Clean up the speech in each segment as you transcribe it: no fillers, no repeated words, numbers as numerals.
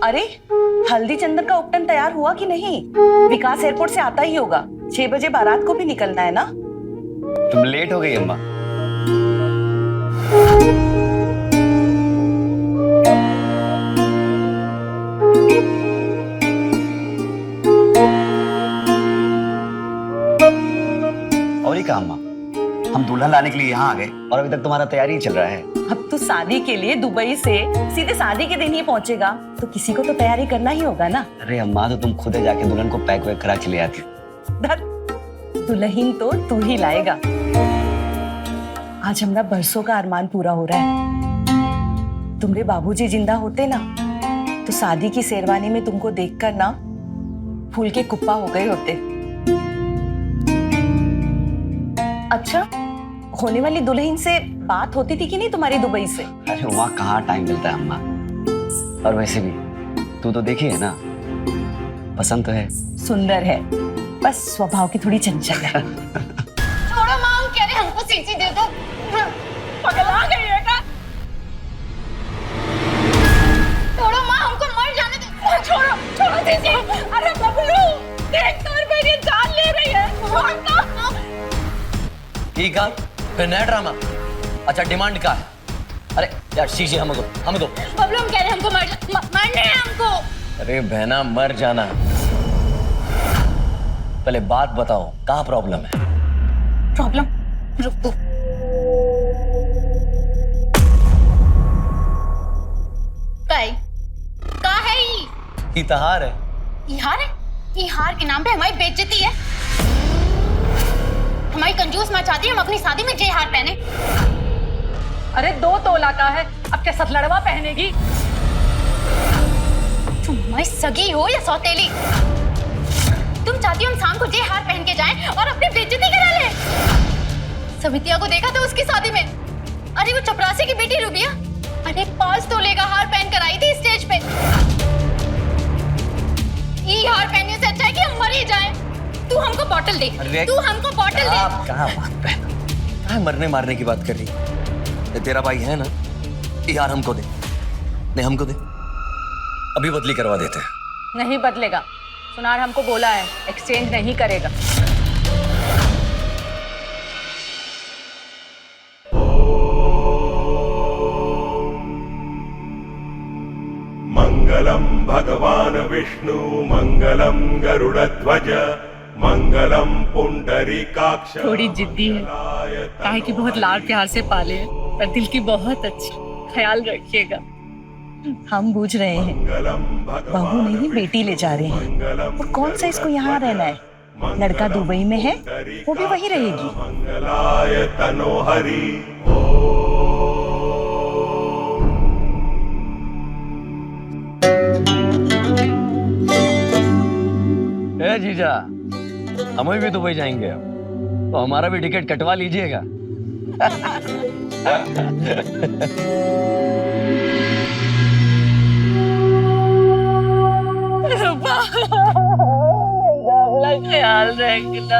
अरे हल्दी चंदन का उपटन तैयार हुआ कि नहीं? विकास एयरपोर्ट से आता ही होगा। 6 बजे बारात को भी निकलना है ना। तुम लेट हो गई अम्मा। और ये कहा अम्मा, हम दुल्हन लाने के लिए यहाँ आ गए और अभी तक तुम्हारा तैयारी ही चल रहा है। अब तो शादी के लिए दुबई से सीधे शादी के दिन ही पहुंचेगा, तो किसी को तो तैयारी करना ही होगा ना। अरे अम्मा, तो तुम खुद जाके दुल्हन को पैक वैक करा चले आती। धर, दुल्हन तो तू ही लाएगा। आज हमारा बरसों का अरमान पूरा हो रहा है। तुम्हारे बाबूजी जिंदा होते ना, तो शादी की शेरवानी में तुमको देखकर ना फूल के कुप्पा हो गए होते। अच्छा, होने वाली दुल्हन से बात होती थी कि नहीं तुम्हारी दुबई से? अरे वहाँ कहाँ टाइम मिलता है अम्मा। और वैसे भी तू तो देखी है ना, पसंद तो है। सुंदर है, बस स्वभाव की थोड़ी चंचल है। छोड़ो माँ, हम कह रहे हमको सीसी दे दो। पगला गई है क्या? छोड़ो माँ, हमको मर जाने दो। छोड़ो छोड़ो सीसी। अरे बबलू, देख तो मेरी जान ले रही है। ठीक है, फिर नया ड्रामा। अच्छा, डिमांड क्या है? अरे यार शीशे हम दो। बबलू, हम कह रहे हमको मरना है हमको। अरे बहना, मर जाना। पहले बात बताओ, कहाँ प्रॉब्लम है? प्रॉब्लम? रुक तू। का है ये? इतहार है। इहार है? इहार के नाम पे हमारी बेइज्जती है। हमारी कंजूस माँ चाहती है हम अपनी शादी में जय हार पहने। अरे 2 तोला का है, अब क्या सतलड़वा पहनेगी? तुम हमारी सगी हो या सौतेली? तुम चाहती हो हम शाम को जय हार पहन के जाएं और अपनी बेइज्जती करा ले? समितिया को देखा था उसकी शादी में। अरे वो चपरासी की बेटी रुबिया, अरे 5 तोले का हार पहन कर आई थी स्टेज पे। ये हार पहनने से अच्छा है कि हम मर ही जाएं। तू हमको बॉटल दे। तू हमको बॉटल दे। आप कहाँ बात पहना? कहाँ मरने मारने की बात कर रही? ये तेरा भाई है ना, यार हमको दे। नहीं, हमको दे। अभी बदली करवा देते हैं। नहीं बदलेगा। सुनार हमको बोला है, एक्सचेंज नहीं करेगा। मंगलम भगवान विष्णु मंगलम गरुड़ध्वज मंगलम पुंडरीकाक्ष। थोड़ी जिद्दी है, काहे कि बहुत लाड प्यार से पाले हैं, पर दिल की बहुत अच्छी। ख्याल रखिएगा। हम बूझ रहे हैं, बहू नहीं बेटी ले जा रहे हैं। और कौन सा इसको यहाँ रहना है? लड़का दुबई में है, वो भी वहीं रहेगी। मंगलाय तनोहरि। ए जीजा, हम भी दुबई जाएंगे अब, तो हमारा भी टिकट कटवा लीजिएगा। ख्याल रखना।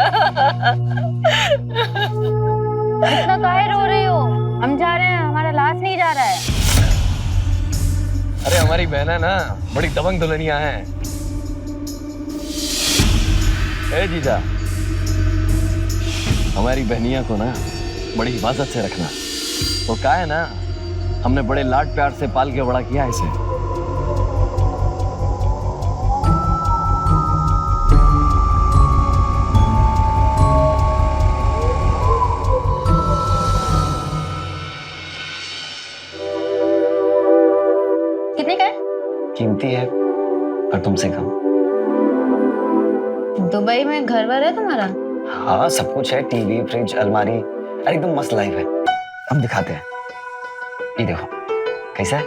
इतना काहे रो रही हो? हम जा रहे हैं, हमारा लाश नहीं जा रहा है। अरे हमारी बहना ना बड़ी दबंग दुल्हनिया हैं। ए जीजा, हमारी बहनिया को ना बड़ी हिफाजत से रखना। वो क्या है ना, हमने बड़े लाड प्यार से पाल के बड़ा किया इसे। कितने का है? कीमती है पर तुमसे कम। दुबई में घर वर है तुम्हारा? हाँ, सब कुछ है। टीवी, फ्रिज, अलमारी। अरे एकदम मस्त लाइफ है। हम दिखाते हैं। ये देखो कैसा है।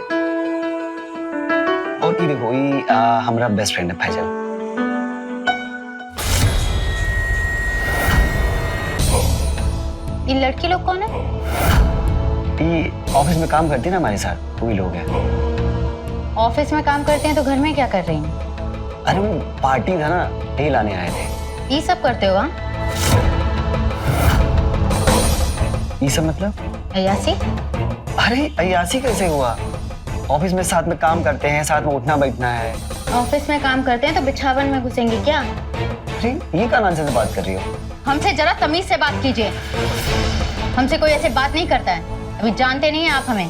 और ये देखो, ये हमारा बेस्ट फ्रेंड है फैजल। ये लड़की लोग कौन है? ये ऑफिस में काम करती है ना हमारे साथ, वही लोग हैं। ऑफिस में काम करते हैं तो घर में क्या कर रही हैं? अरे वो पार्टी था ना, यही लाने आए थे। ये सब करते हो? ये सब मतलब? अयासी? अरे अयासी कैसे हुआ? ऑफिस में साथ में काम करते हैं, साथ में उठना बैठना है। ऑफिस में काम करते हैं तो बिछावन में घुसेंगे क्या? अरे ये क्या नॉनसेंस से बात कर रही हो? हमसे जरा तमीज से बात कीजिए। हमसे कोई ऐसे बात नहीं करता है। अभी जानते नहीं हैं आप हमें।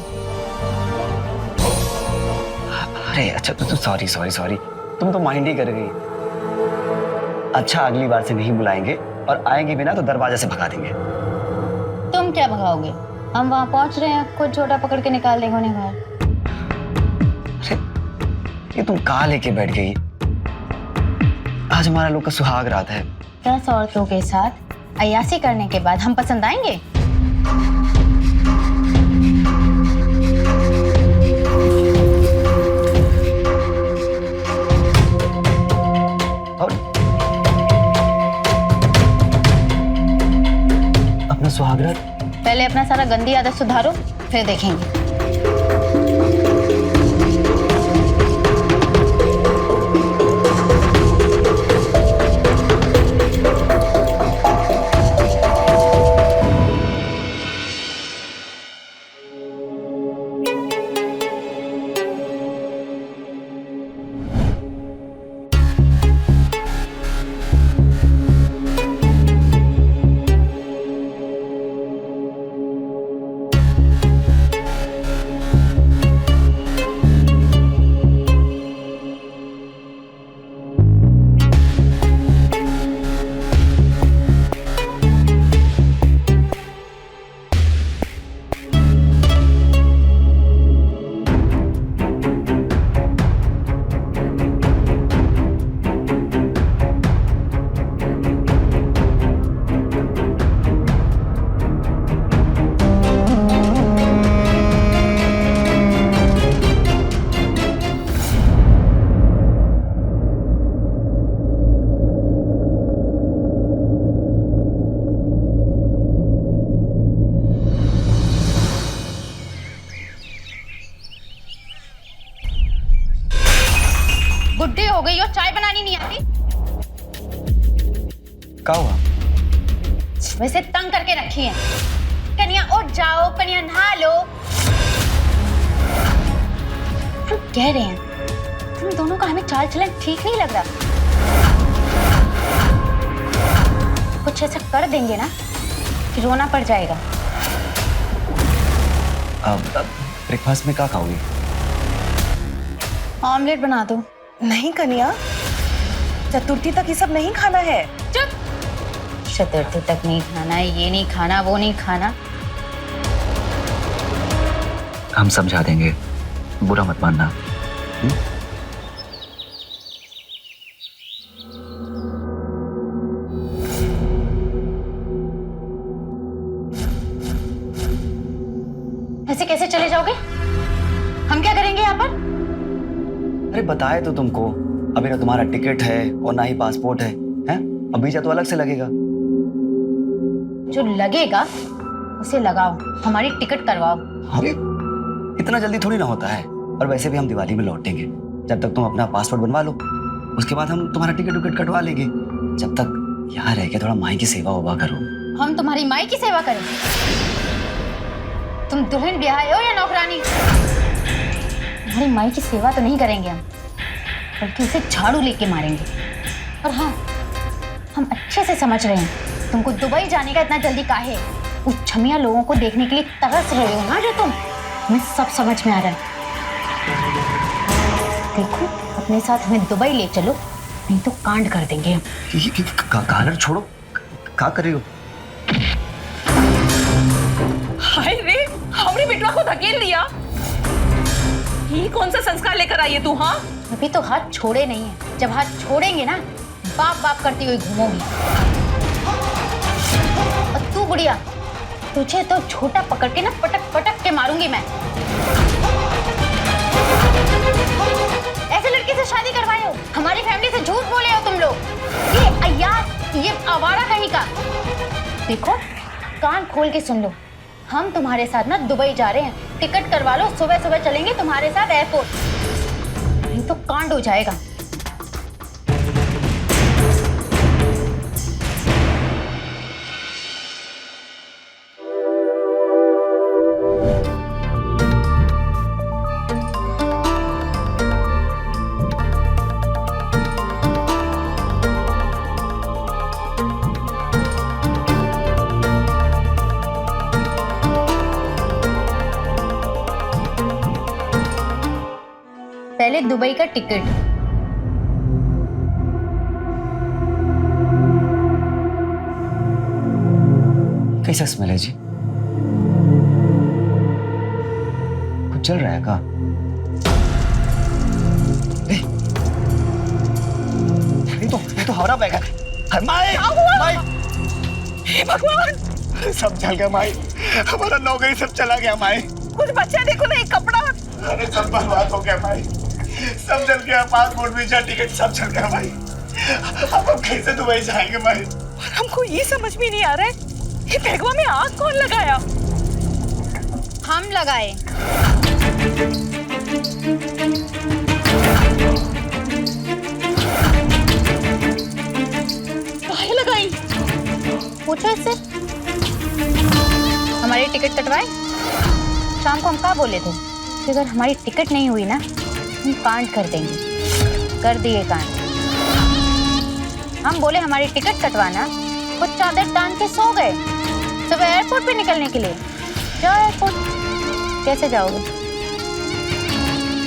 अरे अच्छा तो सॉरी सॉरी सॉरी, तुम तो माइंड ही कर गई। अच्छा अगली बार से नहीं बुलाएंगे, और आएंगे भी ना तो दरवाजे से भगा देंगे। तुम क्या भगाओगे? हम वहाँ पहुँच रहे हैं, खुद छोटा पकड़ के निकाल देंगे उन्हें बाहर। अरे ये तुम कहाँ लेके बैठ गई? आज हमारा लोग का सुहाग रात है। 10 औरतों के साथ अय्यासी करने के बाद हम पसंद आएंगे? और अपना सुहाग रात पहले अपना सारा गंदी आदत सुधारो, फिर देखेंगे। बुढ़ी हो गई हो, चाय बनानी नहीं आती? क्या हुआ? वैसे तंग करके रखी है। कन्या उठ जाओ, कन्या नहा लो। हम कह रहे हैं तुम दोनों का हमें चाल चलन ठीक नहीं लग रहा। कुछ ऐसा कर देंगे ना कि रोना पड़ जाएगा। अब ब्रेकफास्ट में क्या खाओगी? ऑमलेट बना दो। नहीं कन्या, चतुर्थी तक ये सब नहीं खाना है। चुप। चतुर्थी तक नहीं खाना, ये नहीं खाना, वो नहीं खाना। हम समझा देंगे, बुरा मत मानना। ऐसे कैसे चले जाओगे? हम क्या करेंगे यहाँ पर? अरे बताए तो तुमको, अभी ना तुम्हारा टिकट है और ना ही पासपोर्ट है, हैं? अब वीजा तो अलग से लगेगा। जो लगेगा उसे लगाओ, हमारी टिकट करवाओ। अरे इतना जल्दी थोड़ी ना होता है, और वैसे भी हम दिवाली में लौटेंगे। जब तक तुम अपना पासपोर्ट बनवा लो, उसके बाद हम तुम्हारा टिकट विकेट कटवा लेंगे। जब तक यहाँ रह के थोड़ा माई की सेवा उवा करो। हम तुम्हारी माई की सेवा करें? तुम दुल्हन ब्याहे हो या नौकरानी? तुम्हारी माई की सेवा तो नहीं करेंगे हम, बल्कि उसे झाड़ू लेके मारेंगे। और हाँ, हम अच्छे से समझ रहे हैं तुमको दुबई जाने का इतना जल्दी काहे। उस छमिया लोगों को देखने के लिए तरस रहे हो ना जो तुम, हमें सब समझ में आ रहा है। देखो, अपने साथ हमें दुबई ले चलो, नहीं तो कांड कर देंगे हम। गाना छोड़ो, क्या कर रही हो? हाय रे, हमने बेटवा को धकेल दिया। ये कौन सा संस्कार लेकर आई है तू? हाँ, अभी तो हाथ छोड़े नहीं है। जब हाथ छोड़ेंगे ना, बाप बाप करती हुई घूमोगी। और तू बुढ़िया, तुझे तो छोटा पकड़ के ना पटक पटक के मारूंगी मैं। ऐसे लड़के से शादी करवाए हो, हमारी फैमिली से झूठ बोले हो तुम लोग। ये अय्यास, ये आवारा कहीं का। देखो, कान खोल के सुन लो, हम तुम्हारे साथ ना दुबई जा रहे हैं। टिकट करवा लो, सुबह सुबह चलेंगे तुम्हारे साथ एयरपोर्ट, नहीं तो कांड हो जाएगा। पहले दुबई का टिकट। कैसा स्मेल है जी? कुछ चल रहा है का? ये तो हमारा बैग है। माई, माई, हे भगवान, सब चल गया माई। हमारा नौकरी सब चला गया माई। कुछ बच्चा देखो ना, एक कपड़ा। अरे सब बर्बाद हो गया भाई, सब जल गया। पासपोर्ट, वीजा, टिकट सब चल गया भाई। अब हम कैसे दुबई जाएंगे भाई? और हमको ये समझ में नहीं आ रहा है, ये बैगवा में आग कौन लगाया? हम लगाए। काहे लगाई? पूछो इससे। हमारी टिकट कटवाए? शाम को हम क्या बोले थे कि अगर हमारी टिकट नहीं हुई ना, हम कांड कर देंगे। कर दिए कांड। हम बोले हमारी टिकट कटवाना, वो चादर टांग के सो गए सुबह एयरपोर्ट पे निकलने के लिए। जाओ एयरपोर्ट। कैसे जाओगे?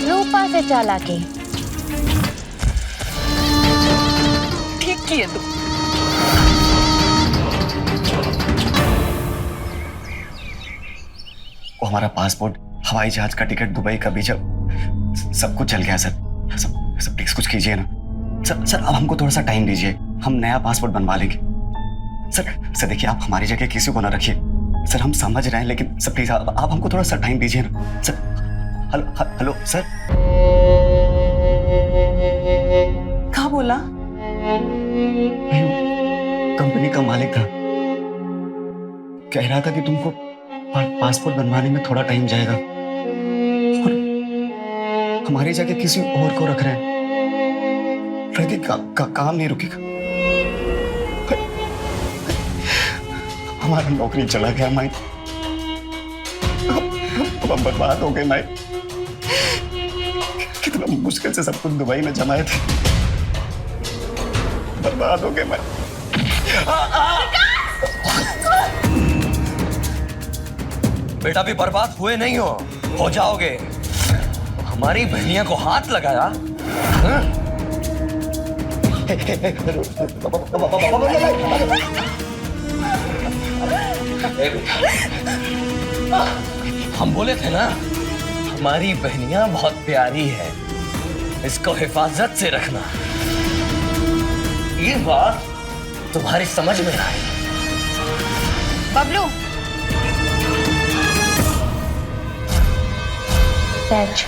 रूपा से चाला के। ठीक किए तुम। वो हमारा पासपोर्ट, हवाई जहाज का टिकट, दुबई का वीजा, सब कुछ चल गया सर। सब प्लीज कुछ कीजिए ना सर। अब हमको थोड़ा सा टाइम दीजिए, हम नया पासपोर्ट बनवा लेंगे। सर देखिए, आप हमारी जगह किसी को ना रखिए सर। हम समझ रहे हैं, लेकिन सर प्लीज आप हमको थोड़ा सा टाइम दीजिए ना सर। Hello sir. कहाँ बोला? कंपनी का मालिक था, कह रहा था कि तुमको पासपोर्ट बनवाने में थोड़ा टाइम जाएगा और हमारी जगह किसी और को रख रहे हैं। काम नहीं रुकेगा। हमारा नौकरी चला गया माई। अब हम बर्बाद हो गए माई। कितना मुश्किल से सब कुछ दुबई में जमाए थे, बर्बाद हो गए माई। बेटा भी बर्बाद हुए नहीं हो जाओगे। हमारी बहनिया को हाथ लगाया। हाँ? हम बोले थे ना, हमारी बहनिया बहुत प्यारी है, इसको हिफाजत से रखना। ये बात तुम्हारी समझ में आए? बबलू, पैर छू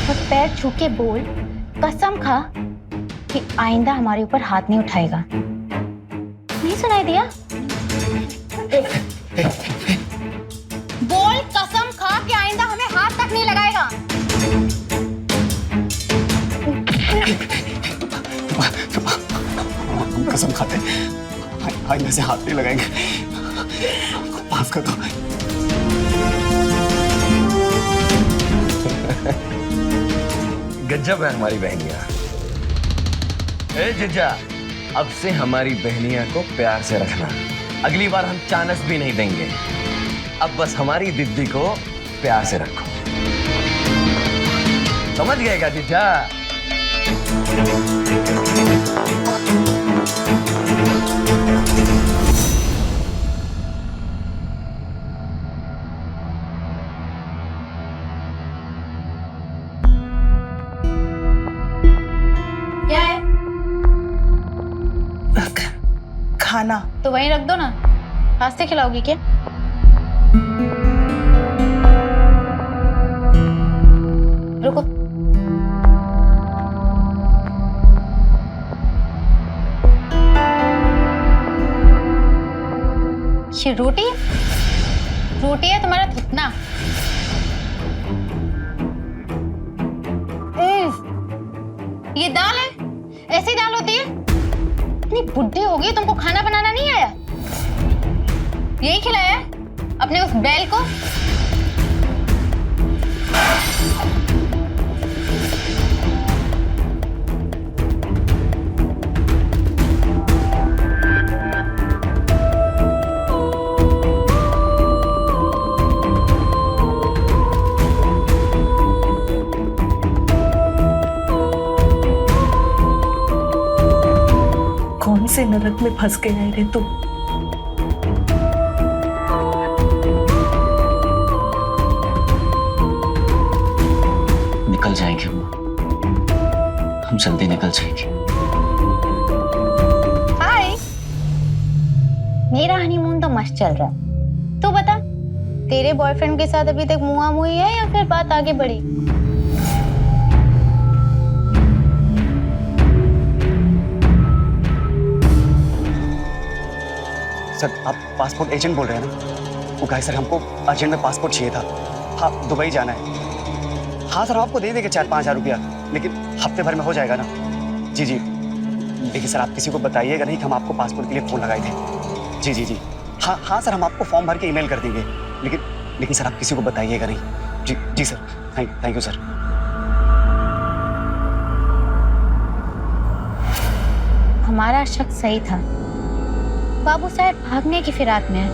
और पैर छू के बोल, कसम खा कि आइंदा हमारे ऊपर हाथ नहीं उठाएगा। नहीं सुनाई दिया? बोल, कसम खा कि आइंदा हमें हाथ तक नहीं लगाएगा। हम कसम खाते आइंदा से हाथ नहीं लगाएंगे। माफ कर दो। गजब है हमारी बहनिया। ए जीजा, अब से हमारी बहनिया को प्यार से रखना। अगली बार हम चानस भी नहीं देंगे। अब बस हमारी दीदी को प्यार से रखो। समझ गए क्या जीजा? क्या है? खाना तो वहीं रख दो ना। रास्ते खिलाओगी क्या? रुको। ये रोटी है? रोटी है तुम्हारा थुथना। ये दाल है? ऐसी दाल होती है? इतनी बुढ़ी हो गई, तुमको खाना बनाना नहीं आया? यही खिलाया अपने उस बैल को? मुसीबत में फंस गया रे तू। निकल जाएंगे अम्मा, हम जल्दी निकल जाएंगे। हाय, मेरा हनीमून तो मस्त चल रहा है। तू बता, तेरे बॉयफ्रेंड के साथ अभी तक मुआ मुई है या फिर बात आगे बढ़ी? सर, आप पासपोर्ट एजेंट बोल रहे हैं ना? वो कहा सर, हमको अर्जेंट में पासपोर्ट चाहिए था। हाँ, दुबई जाना है। हाँ सर, आपको दे देंगे 4-5 हज़ार रुपया, लेकिन हफ्ते भर में हो जाएगा ना? जी जी। लेकिन सर, आप किसी को बताइएगा नहीं कि हम आपको पासपोर्ट के लिए फ़ोन लगाए थे। जी जी जी। हाँ हाँ सर, हम आपको फॉर्म भर के ईमेल कर देंगे, लेकिन सर आप किसी को बताइएगा नहीं। जी जी सर, थैंक यू सर। हमारा शक सही था। बाबू शायद भागने की फिराक में है।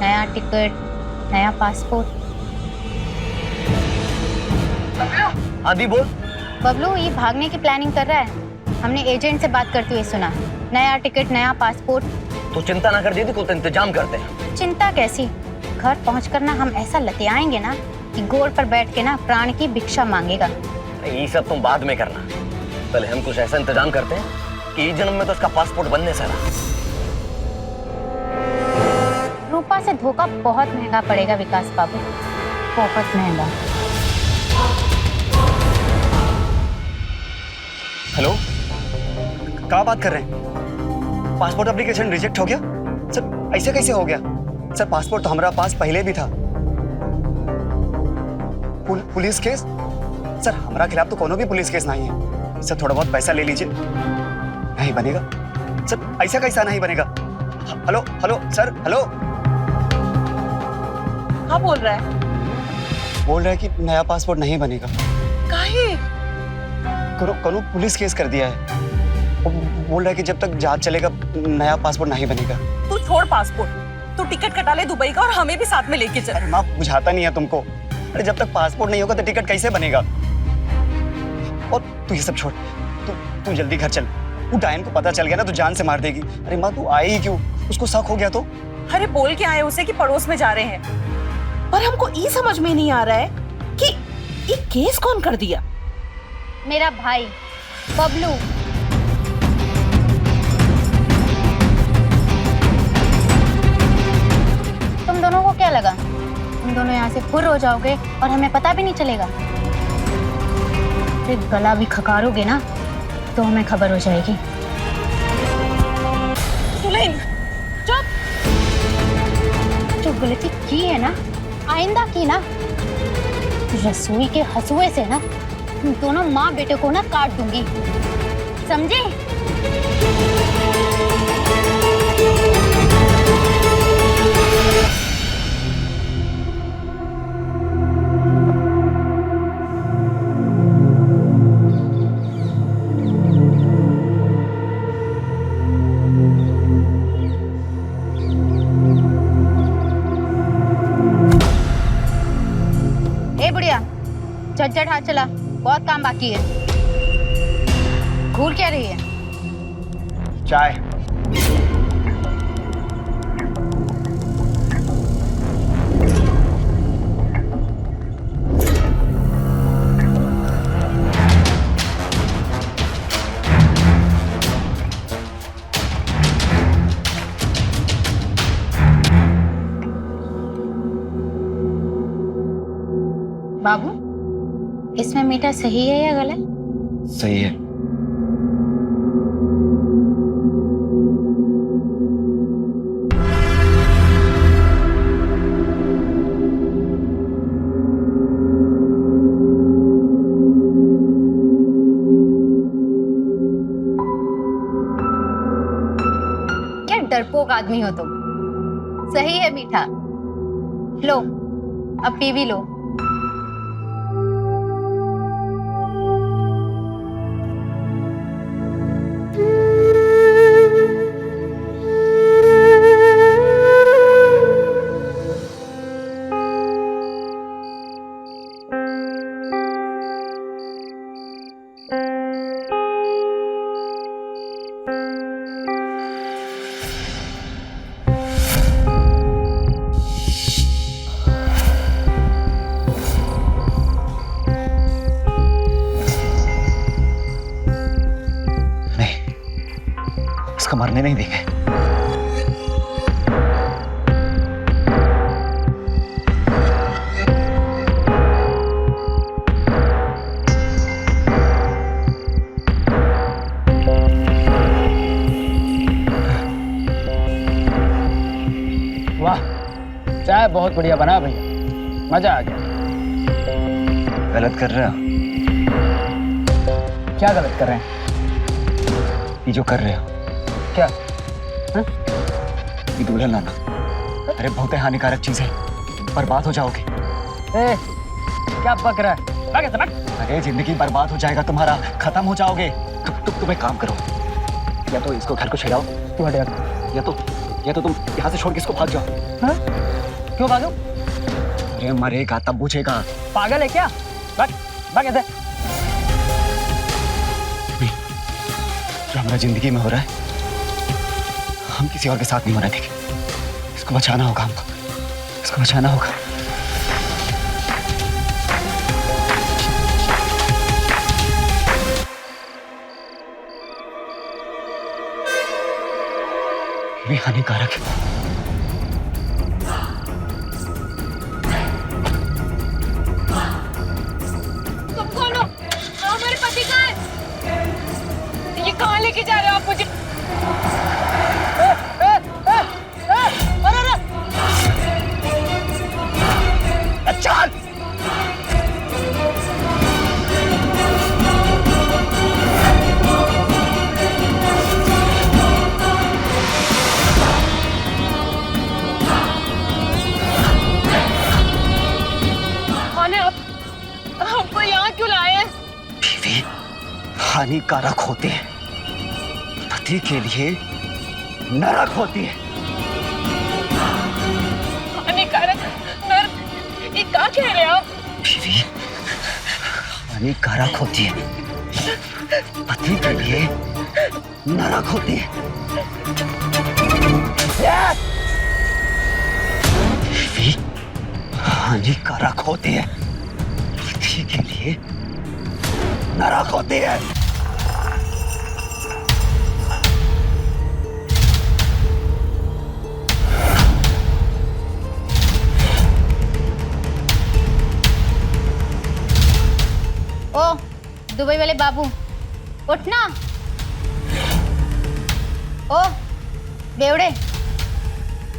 नया टिकट, नया पासपोर्ट। हाँ दी बोल। बबलू ये भागने की प्लानिंग कर रहा है। हमने एजेंट से बात करते हुए सुना। नया टिकट, नया पासपोर्ट। तो चिंता ना कर दीदी, कुछ इंतजाम करते हैं। चिंता कैसी? घर पहुंचकर ना हम ऐसा लतियाएंगे ना कि गोड़ पर बैठ के ना प्राण की भिक्षा मांगेगा। ये सब तुम बाद में करना, पहले हम कुछ ऐसा इंतजाम करते हैं कि इस जन्म में तो उसका पासपोर्ट बनने से रहा। रूपा से धोखा बहुत महंगा पड़ेगा विकास बाबू, बहुत महंगा। हेलो, क्या बात कर रहे हैं? पासपोर्ट एप्लीकेशन रिजेक्ट हो गया? सर ऐसे कैसे हो गया? सर पासपोर्ट तो हमारा पास पहले भी था। Police case? सर हमारा खिलाफ तो कोनो भी पुलिस केस नहीं है। सर थोड़ा बहुत पैसा ले लीजिए। नहीं बनेगा सर, ऐसा कैसा नहीं बनेगा? Hello hello sir, hello. हाँ बोल रहा है? बोल रहा है कि नया पासपोर्ट नहीं बनेगा। काहे? कोनो पुलिस केस कर दिया है। वो बोल रहा है कि जब तक जांच चलेगा नया पासपोर्ट नहीं बनेगा। तू छोड़ पासपोर्ट, तू टिकट कटा ले दुबई का और हमें भी साथ में लेके चल। अरे माँ, बुझाता नहीं है तुमको। अरे जब तक पासपोर्ट नहीं होगा तो टिकट कैसे बनेगा? और तू ये सब छोड़, तू जल्दी घर चल। वो डायन को पता चल गया ना तो जान से मार देगी। अरे माँ तू आई ही क्यों? उसको शक हो गया तो? अरे बोल के आए उसे कि पड़ोस में जा रहे हैं, पर हमको ये समझ में नहीं आ रहा है कि ये केस कौन कर दिया। मेरा भाई बबलू। तुम दोनों को क्या लगा तुम दोनों यहाँ से फुर हो जाओगे और हमें पता भी नहीं चलेगा? फिर गला भी खकारोगे ना तो हमें खबर हो जाएगी। सुलेन, चुप। जो गलती की है ना, आइंदा की ना, रसोई के हंसुए से ना तुम दोनों माँ बेटे को ना काट दूंगी, समझे? ए बुढ़िया, झटझट हाथ चला, बहुत काम बाकी है। घूर क्या रही है? चाय। बाबू, इसमें मीठा सही है या गलत? सही है। क्या डरपोक आदमी हो तुम। सही है मीठा। लो, अब पी भी लो। मरने नहीं देंगे। वाह, चाय बहुत बढ़िया बना भैया, मजा आ गया। गलत कर रहे हो। क्या गलत कर रहे हैं? ये जो कर रहे हो क्या? ये दुल्हन लाना, अरे बहुत ही हानिकारक चीज है, बर्बाद हो जाओगे। ए, क्या बक रहा है? भाग ऐसे, भाग। अरे जिंदगी बर्बाद हो जाएगा तुम्हारा, खत्म हो जाओगे। तुम एक काम करो, या तो इसको घर को छिड़ाओ, तू हट यार। या तो तुम यहाँ से छोड़ के इसको भाग जाओ। हाँ? क्यों भागो? अरे मरेगा तब पूछेगा। पागल है क्या? भाग, भाग ऐसे। जो हमारा जिंदगी में हो रहा है, हम किसी और के साथ नहीं होना देंगे। इसको बचाना होगा हमको, इसको बचाना होगा। ये हानिकारक है। तुम कौन हो? मेरे पति कहाँ है? ये कहाँ लेके जा रहे हो आप मुझे? चल। कौन है आप? हमको यहाँ क्यों लाए हैं? बीवी हानिकारक होती है, पति के लिए नरक होती है। हानिकारक नर, ये क्या कह रहे हो आप? बीवी हानिकारक होती है, पति के लिए नरक होती है। बीवी हानिकारक होती है, पति के लिए नरक होती है। ओ दुबई वाले बाबू, उठना। ओ बेवड़े,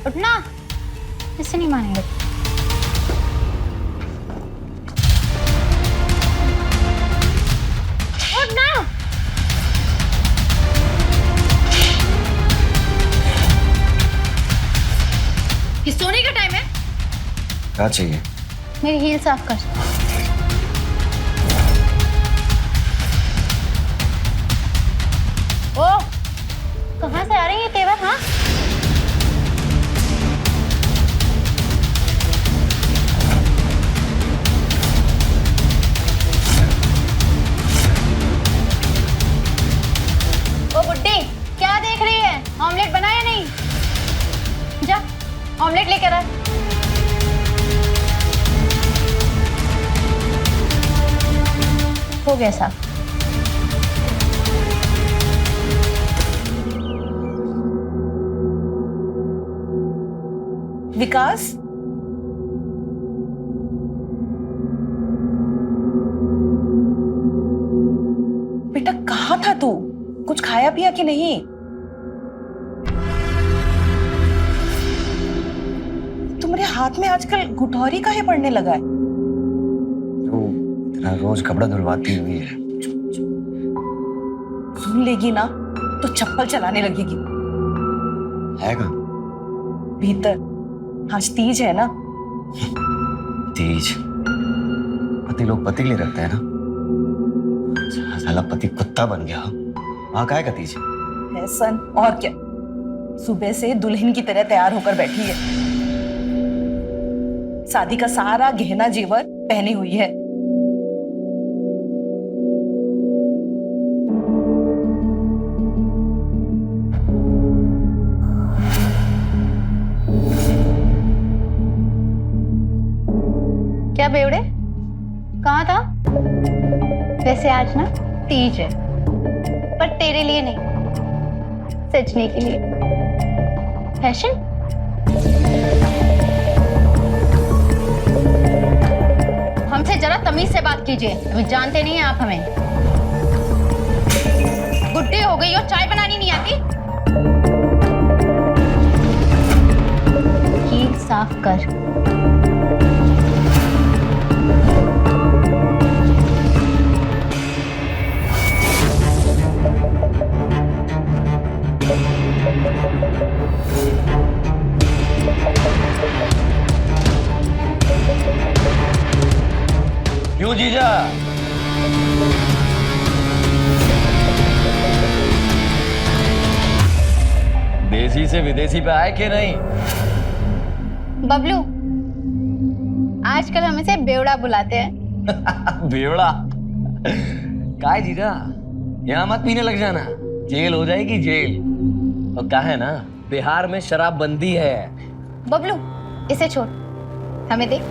उठना। इससे नहीं मानेंगे। उठना। ये सोने का टाइम है। क्या चाहिए? मेरी हील साफ कर। ओ कहाँ से आ रही है तेवर? हाँ, ओ बुड्ढी, क्या देख रही है? ऑमलेट बना या नहीं? जा ऑमलेट लेकर आ। हो गया साफ। विकास, बेटा कहाँ था तू? कुछ खाया पिया कि नहीं? तुम्हारे हाथ में आजकल गुठौरी काहे पड़ने लगा है? तो इतना रोज कपड़ा धुलवाती हुई है। सुन लेगी ना तो चप्पल चलाने लगेगी। है कहाँ? भीतर। आज तीज है ना? तीज? पति लोग पति के लिए रखते हैं ना। साला पति कुत्ता बन गया। वहां का है का तीज? सन और क्या, सुबह से दुल्हन की तरह तैयार होकर बैठी है। शादी का सारा गहना जेवर पहनी हुई है। क्या बेवड़े, कहाँ था? वैसे आज ना तीज है, पर तेरे लिए नहीं, सजने के लिए। फैशन? हमसे जरा तमीज से बात कीजिए, अभी जानते नहीं हैं आप हमें। गुड्डी हो गई और चाय बनानी नहीं आती? कील साफ कर। क्यों जीजा? देसी से विदेशी पे आए कि नहीं? बबलू, आजकल हम इसे बेवड़ा बुलाते हैं। बेवड़ा? काय जीजा, यहाँ मत पीने लग जाना, जेल हो जाएगी जेल। और क्या है ना, बिहार में शराब बंदी है। बबलू, इसे छोड़, हमें देख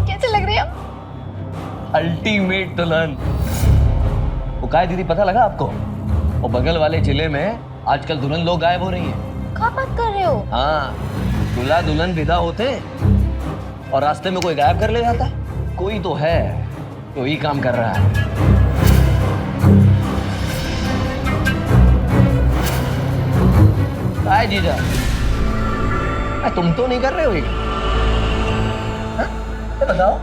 कैसे लग रही है। अल्टीमेट दुल्हन। वो काय दीदी, पता लगा आपको? वो बगल वाले जिले में आजकल दुल्हन लोग गायब हो रही हैं। क्या बात कर रहे हो? हाँ, दूल्हा दुल्हन विदा होते और रास्ते में कोई गायब कर ले जाता। कोई तो है तो ही काम कर रहा है। काय जीजा, तुम तो नहीं कर रहे हो ये? हाँ? बताओ।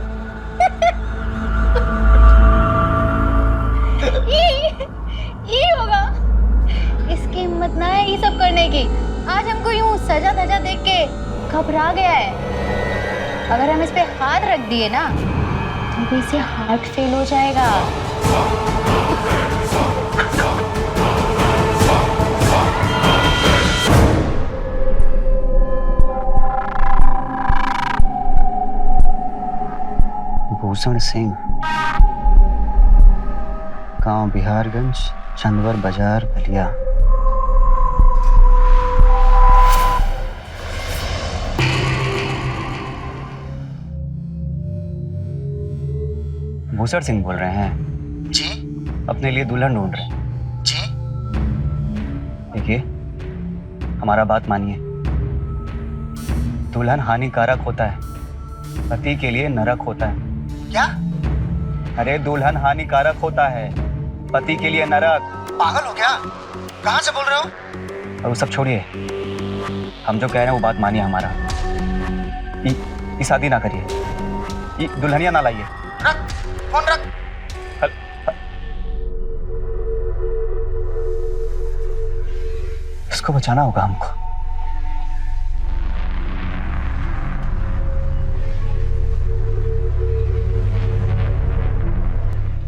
ये होगा, इसकी हिम्मत ना है ये सब करने की। आज हमको यूं सजा धजा देख के घबरा गया है। अगर हम इस पे हाथ रख दिए ना तो भी इसे हार्ट फेल हो जाएगा। भूषण सिंह, गांव बिहारगंज, चंदवर बाजार, बलिया। भूषण सिंह बोल रहे हैं? जी। अपने लिए दुल्हन ढूंढ रहे हैं? जी। देखिए, हमारा बात मानिए। दुल्हन हानिकारक होता है, पति के लिए नरक होता है। क्या? अरे दुल्हन हानिकारक होता है, पति के लिए नरक। पागल हो क्या? कहाँ से बोल रहे हो? वो सब छोड़िए, हम जो कह रहे हैं वो बात मानिए हमारा। ये शादी ना करिए, ये दुल्हनिया ना लाइए। रख फोन रख। इसको बचाना होगा हमको।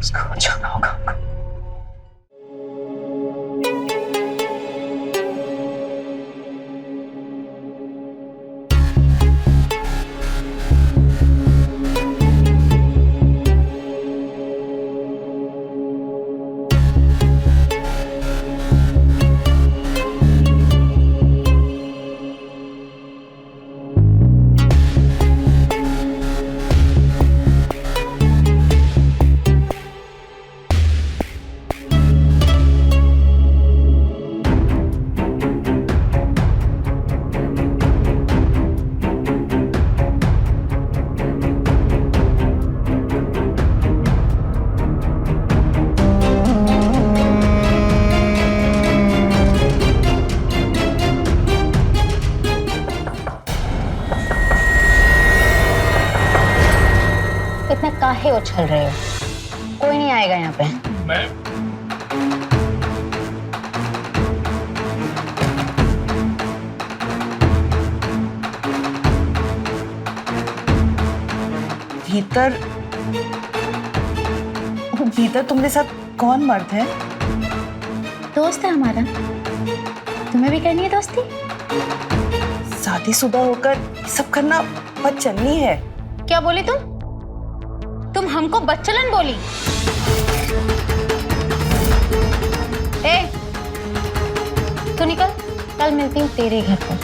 इसको बचाना होगा हमको। इतना काहे उछल रहे हो? कोई नहीं आएगा यहाँ पे। भीतर भीतर तुम्हारे साथ कौन मर्द है? दोस्त है हमारा। तुम्हें भी करनी है दोस्ती? शादीशुदा होकर ये सब करना बदचलनी है। क्या बोली तुम हमको बच्चलन बोली? ए, तू निकल, कल मिलती हूँ तेरे घर पर।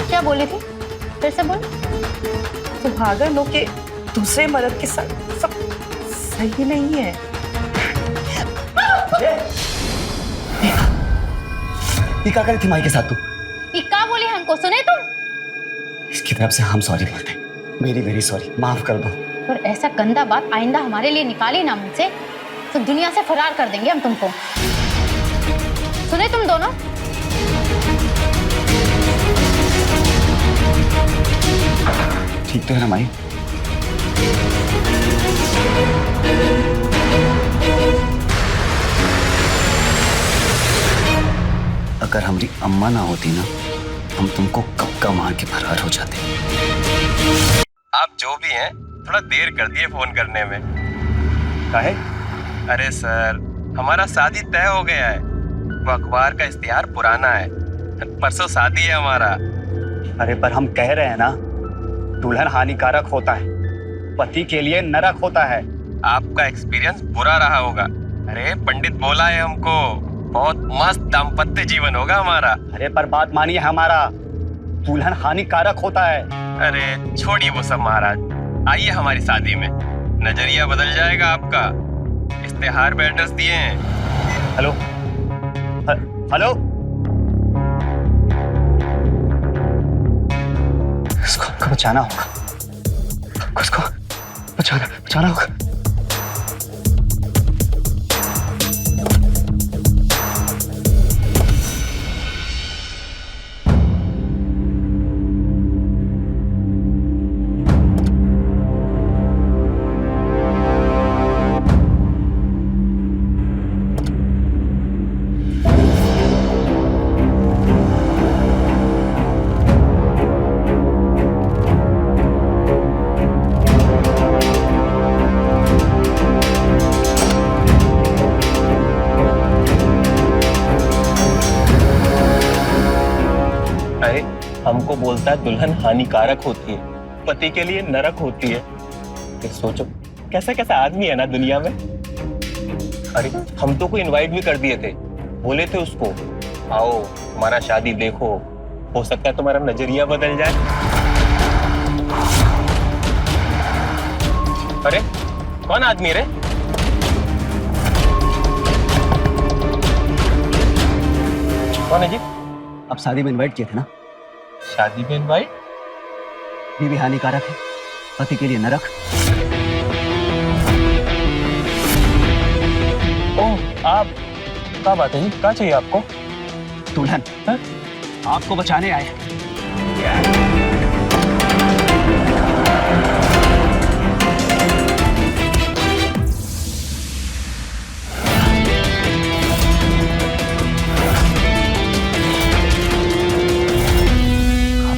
क्या बोली थी? फिर से बोल। सुहागन लोग के दूसरे मर्द के साथ सब सही नहीं है। ये क्या करी थी माई के साथ तू? ये क्या बोले हमको, सुने तुम? इसकी तरफ से हम सॉरी बोलते, वेरी वेरी सॉरी, माफ कर दो। और ऐसा गंदा बात आइंदा हमारे लिए निकाली ना मुझसे तो दुनिया से फरार कर देंगे हम तुमको। सुने तुम दोनों? ठीक तो है ना माई? अगर हमारी अम्मा ना होती ना, हम तुमको कब का मार के फरार हो जाते। आप जो भी हैं थोड़ा देर कर दिए फोन करने में। काहे? अरे सर, हमारा शादी तय हो गया है। वो अखबार का इश्तिहार पुराना है, परसों शादी है हमारा। अरे पर हम कह रहे हैं ना, दुल्हन हानिकारक होता है, पति के लिए नरक होता है। आपका एक्सपीरियंस बुरा रहा होगा। अरे पंडित बोला है हमको, बहुत मस्त दाम्पत्य जीवन होगा हमारा। अरे पर बात मानिए हमारा, दुल्हन हानिकारक होता है। अरे छोड़िए वो सब महाराज, आइए हमारी शादी में, नजरिया बदल जाएगा आपका। इश्तिहार पे एड्रेस दिए हैं। हेलो हेलो, इसको हमको बचाना होगा, हमको इसको बचाना होगा। हमको बोलता है दुल्हन हानिकारक होती है, पति के लिए नरक होती है। फिर सोचो कैसा कैसा आदमी है ना दुनिया में। अरे हम तो को इनवाइट भी कर दिए थे, बोले थे उसको आओ हमारा शादी देखो, हो सकता है तुम्हारा नजरिया बदल जाए। अरे कौन आदमी रे? कौन है जी? आप शादी में इनवाइट किए थे ना? शादी में इनवाइट? बीवी हानिकारक है, पति के लिए नरक। ओह आप, क्या बात है जी, क्या चाहिए आपको? दुल्हन आपको बचाने आए।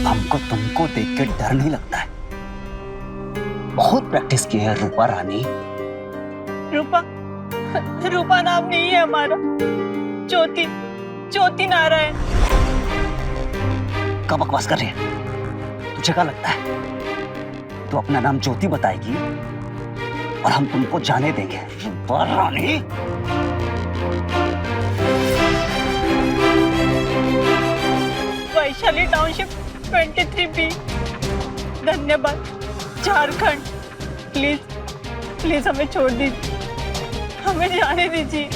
हमको तुमको देख के डर नहीं लगता है? बहुत प्रैक्टिस की है रूपा रानी। रूपा नाम नहीं है हमारा, ज्योति नारा है। कब बकवास कर रही है? तुझे क्या लगता है तू अपना नाम ज्योति बताएगी और हम तुमको जाने देंगे? रूपा रानी वैशाली टाउनशिप 23B, धन्यवाद, झारखंड। प्लीज हमें छोड़ दीजिए, हमें जाने दीजिए।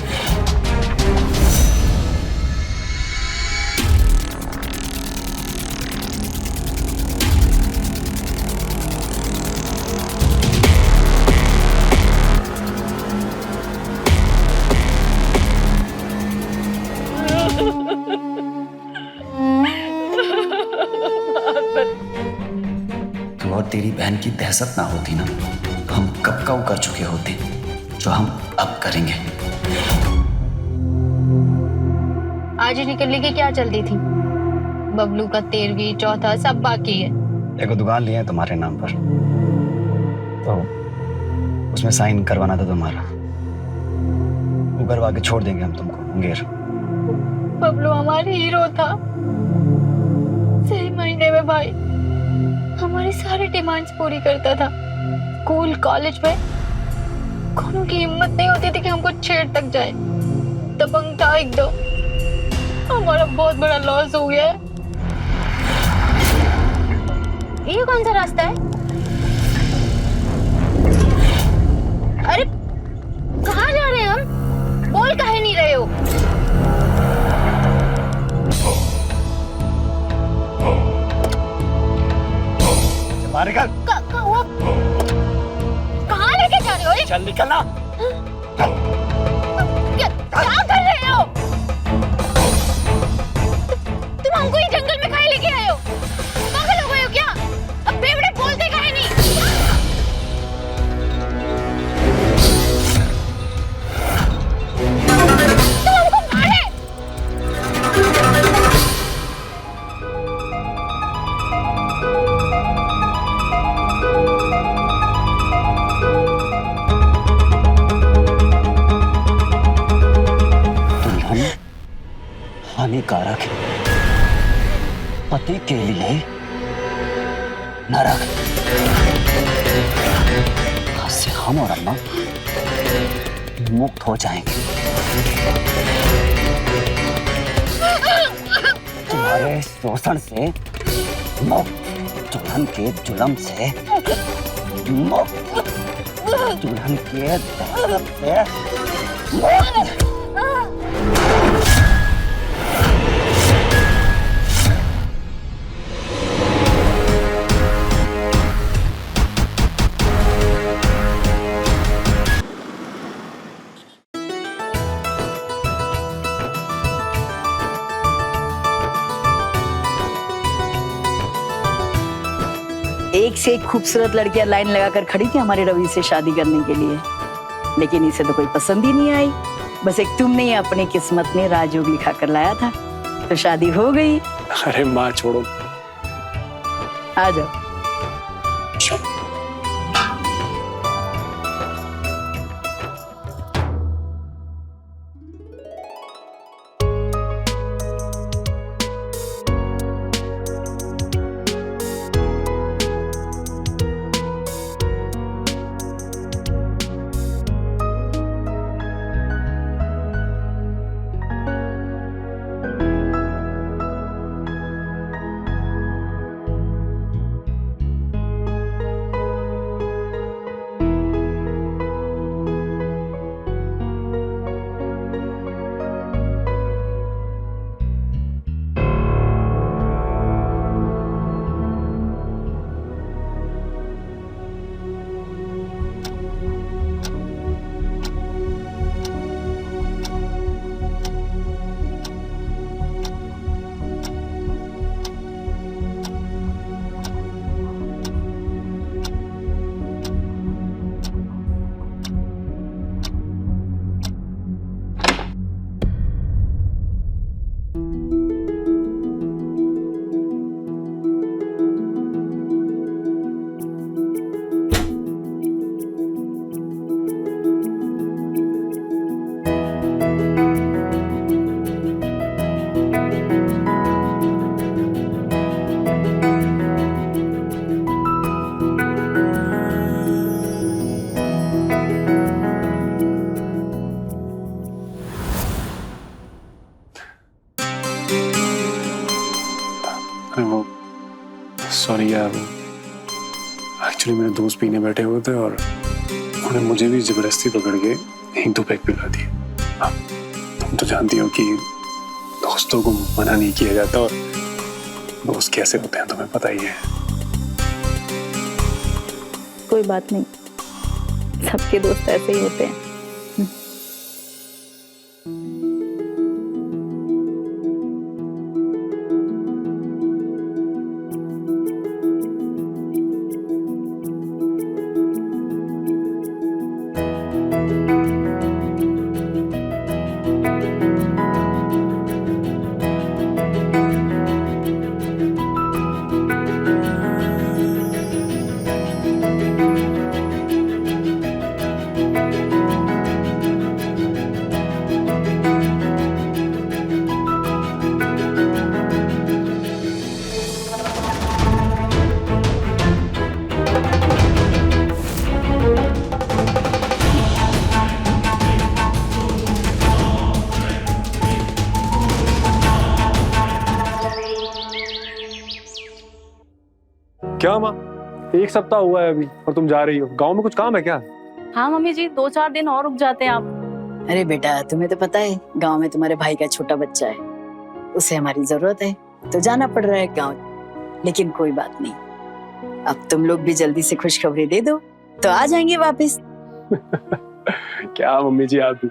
तू और तेरी बहन की दहशत ना होती ना, तो हम कब का कर चुके होते जो हम अब करेंगे। आज ही निकलने की क्या जल्दी थी? बबलू का 13वीं चौथा सब बाकी है। एक दुकान लिए है तुम्हारे नाम पर, तो उसमें साइन करवाना था तुम्हारा। वो करवा के छोड़ देंगे हम तुमको मुंगेर। बबलू हमारी हीरो था। 6 महीने में भाई हमारी सारी डिमांड्स पूरी करता था। स्कूल कॉलेज में कोनो की हिम्मत नहीं होती थी कि हमको छेड़ तक जाए। दबंग था एकदम। हमारा बहुत बड़ा लॉस हो गया है। ये कौन सा रास्ता है? अरे कहाँ जा रहे हैं हम? बोल काहे नहीं रहे हो? मारेगा। कहाँ लेके जा रहे हो? चल निकलना। क्या कर रहे हो? तुम हमको ही जंगल में काहे लेके आए हो? पागल हो गए हो क्या? अब बेवड़े बोलते काहे नहीं? तुम हमको मारे। दुल्हन हानिकारक है, पति के लिए नरक। आज से हम और अम्मा मुक्त हो जाएंगे। तुम्हारे शोषण से मुक्त, दुल्हन के जुल्म से मुक्त, दुल्हन के दर्द से मुक्त। एक से एक खूबसूरत लड़कियां लाइन लगाकर खड़ी थी हमारे रवि से शादी करने के लिए, लेकिन इसे तो कोई पसंद ही नहीं आई। बस एक तुमने ही अपनी किस्मत में राजयोग लिखा कर लाया था, तो शादी हो गई। अरे माँ छोड़ो। आ जाओ। सॉरी यार, एक्चुअली मेरे दोस्त पीने बैठे हुए थे और उन्होंने मुझे भी जबरदस्ती पकड़ के एक दो पैक पिला दिए। तुम तो जानती हो कि दोस्तों को मना नहीं किया जाता और दोस्त कैसे होते हैं तुम्हें पता ही है। कोई बात नहीं, सबके दोस्त ऐसे ही होते हैं। क्या माँ, एक सप्ताह हुआ है अभी और तुम जा रही हो? गांव में कुछ काम है क्या? हाँ मम्मी जी, 2-4 दिन और रुक जाते हैं आप। अरे बेटा, तुम्हें तो पता है गांव में तुम्हारे भाई का छोटा बच्चा है, उसे हमारी जरूरत है तो जाना पड़ रहा है गांव। लेकिन कोई बात नहीं, अब तुम लोग भी जल्दी से खुशखबरी दे दो तो आ जाएंगे वापस। क्या मम्मी जी, आप भी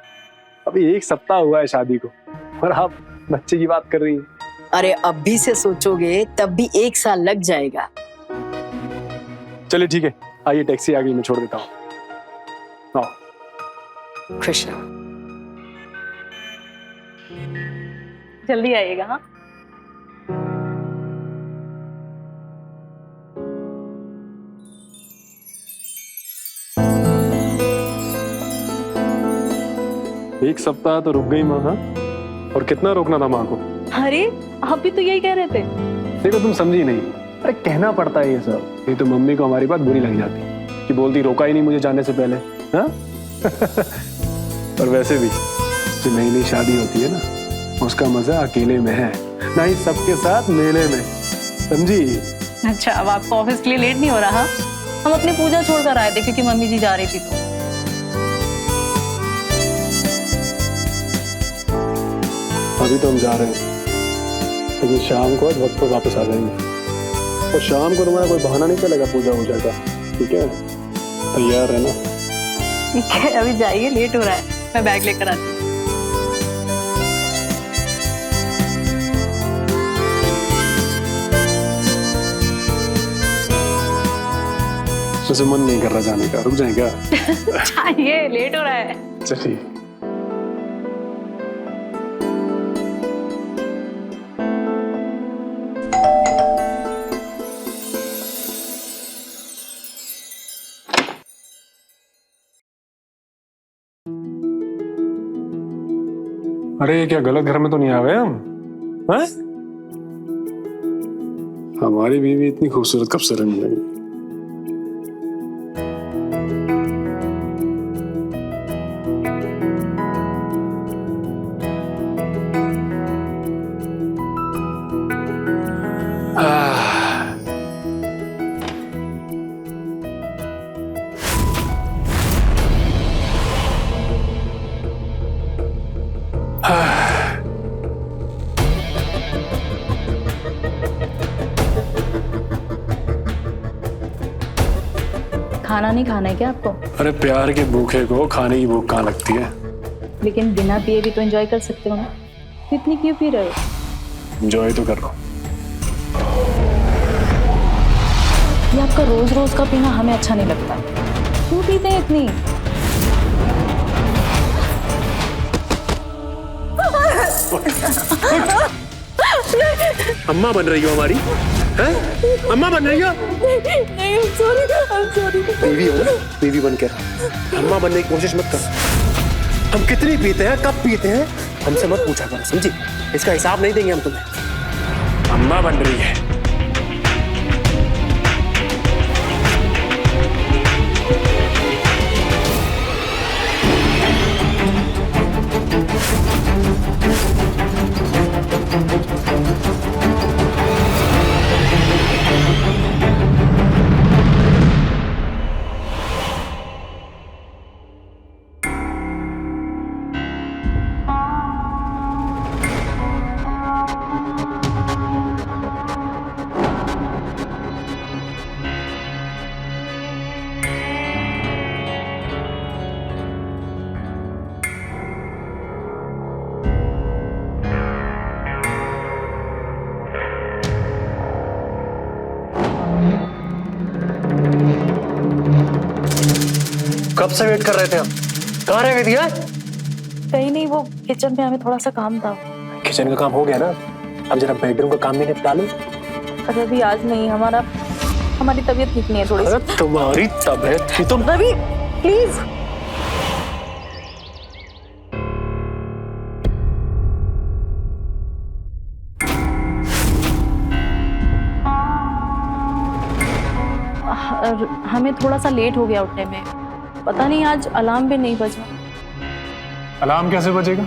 अभी 1 सप्ताह हुआ है शादी को और आप बच्चे की बात कर रही हैं। अरे अब भी से सोचोगे तब भी 1 साल लग जाएगा। चलिए ठीक है, आइए टैक्सी आ गई, मैं छोड़ देता हूँ। आओ। खुश रहो। जल्दी आइएगा। हाँ, एक सप्ताह तो रुक गई माँ। हाँ, और कितना रोकना था माँ को? अरे आप भी तो यही कह रहे थे। देखो तुम समझी नहीं, अरे कहना पड़ता है ये सब, नहीं तो मम्मी को हमारी बात बुरी लग जाती कि बोलती रोका ही नहीं मुझे जाने से पहले। हाँ? और वैसे भी जो नई नई शादी होती है ना, उसका मजा अकेले में है, ना ही सबके साथ मेले में, समझी? अच्छा, अब आपको ऑफिस के लिए लेट नहीं हो रहा? हम अपनी पूजा छोड़कर आए थे क्योंकि मम्मी जी जा रही थी तो। अभी तो हम जा रहे हैं, लेकिन शाम को आज वक्त पर वापस आ जाएंगे। और शाम को तुम्हारा कोई बहाना नहीं चलेगा पूजा वूजा का, ठीक है? तैयार है ना? ठीक है, अभी जाइए, लेट हो रहा है, मैं बैग लेकर आती हूँ। वैसे मन नहीं कर रहा जाने का, रुक जाएगा? जाइए, लेट हो रहा है। चलिए। अरे क्या गलत घर में तो नहीं आ गए हम? हैं? हमारी बीवी इतनी खूबसूरत कब से रहने लगी? खाना नहीं खाना है क्या आपको? अरे प्यार के भूखे को खाने की भूख कहाँ लगती है? लेकिन बिना पिए भी तो एंजॉय कर सकते हो ना, इतनी क्यों पी रहे हो? एंजॉय तो कर रहा हूँ। ये आपका रोज रोज का पीना हमें अच्छा नहीं लगता। क्यों पीते हैं इतनी? अम्मा बन रही हो हमारी? हैं? अम्मा बन रही हो? नहीं, I'm sorry। बीवी हो ना, बीवी बन के अम्मा बनने की कोशिश मत कर। हम कितनी पीते हैं, कब पीते हैं, हमसे मत पूछा करो, समझी? इसका हिसाब नहीं देंगे हम तुम्हें। अम्मा बन रही है। कब से वेट कर रहे थे हम? कहाँ रह गई थी? कहीं नहीं, वो किचन में हमें थोड़ा सा काम था। किचन का काम हो गया ना, अब जरा बेडरूम का काम भी निपटा लो। अरे अभी आज नहीं, हमारी तबीयत ठीक नहीं है थोड़ी सी। अरे तुम्हारी तबीयत की तुम रवि प्लीज। हमें थोड़ा सा लेट हो गया उठने में, पता नहीं आज अलार्म भी नहीं बजा। अलार्म कैसे बजेगा?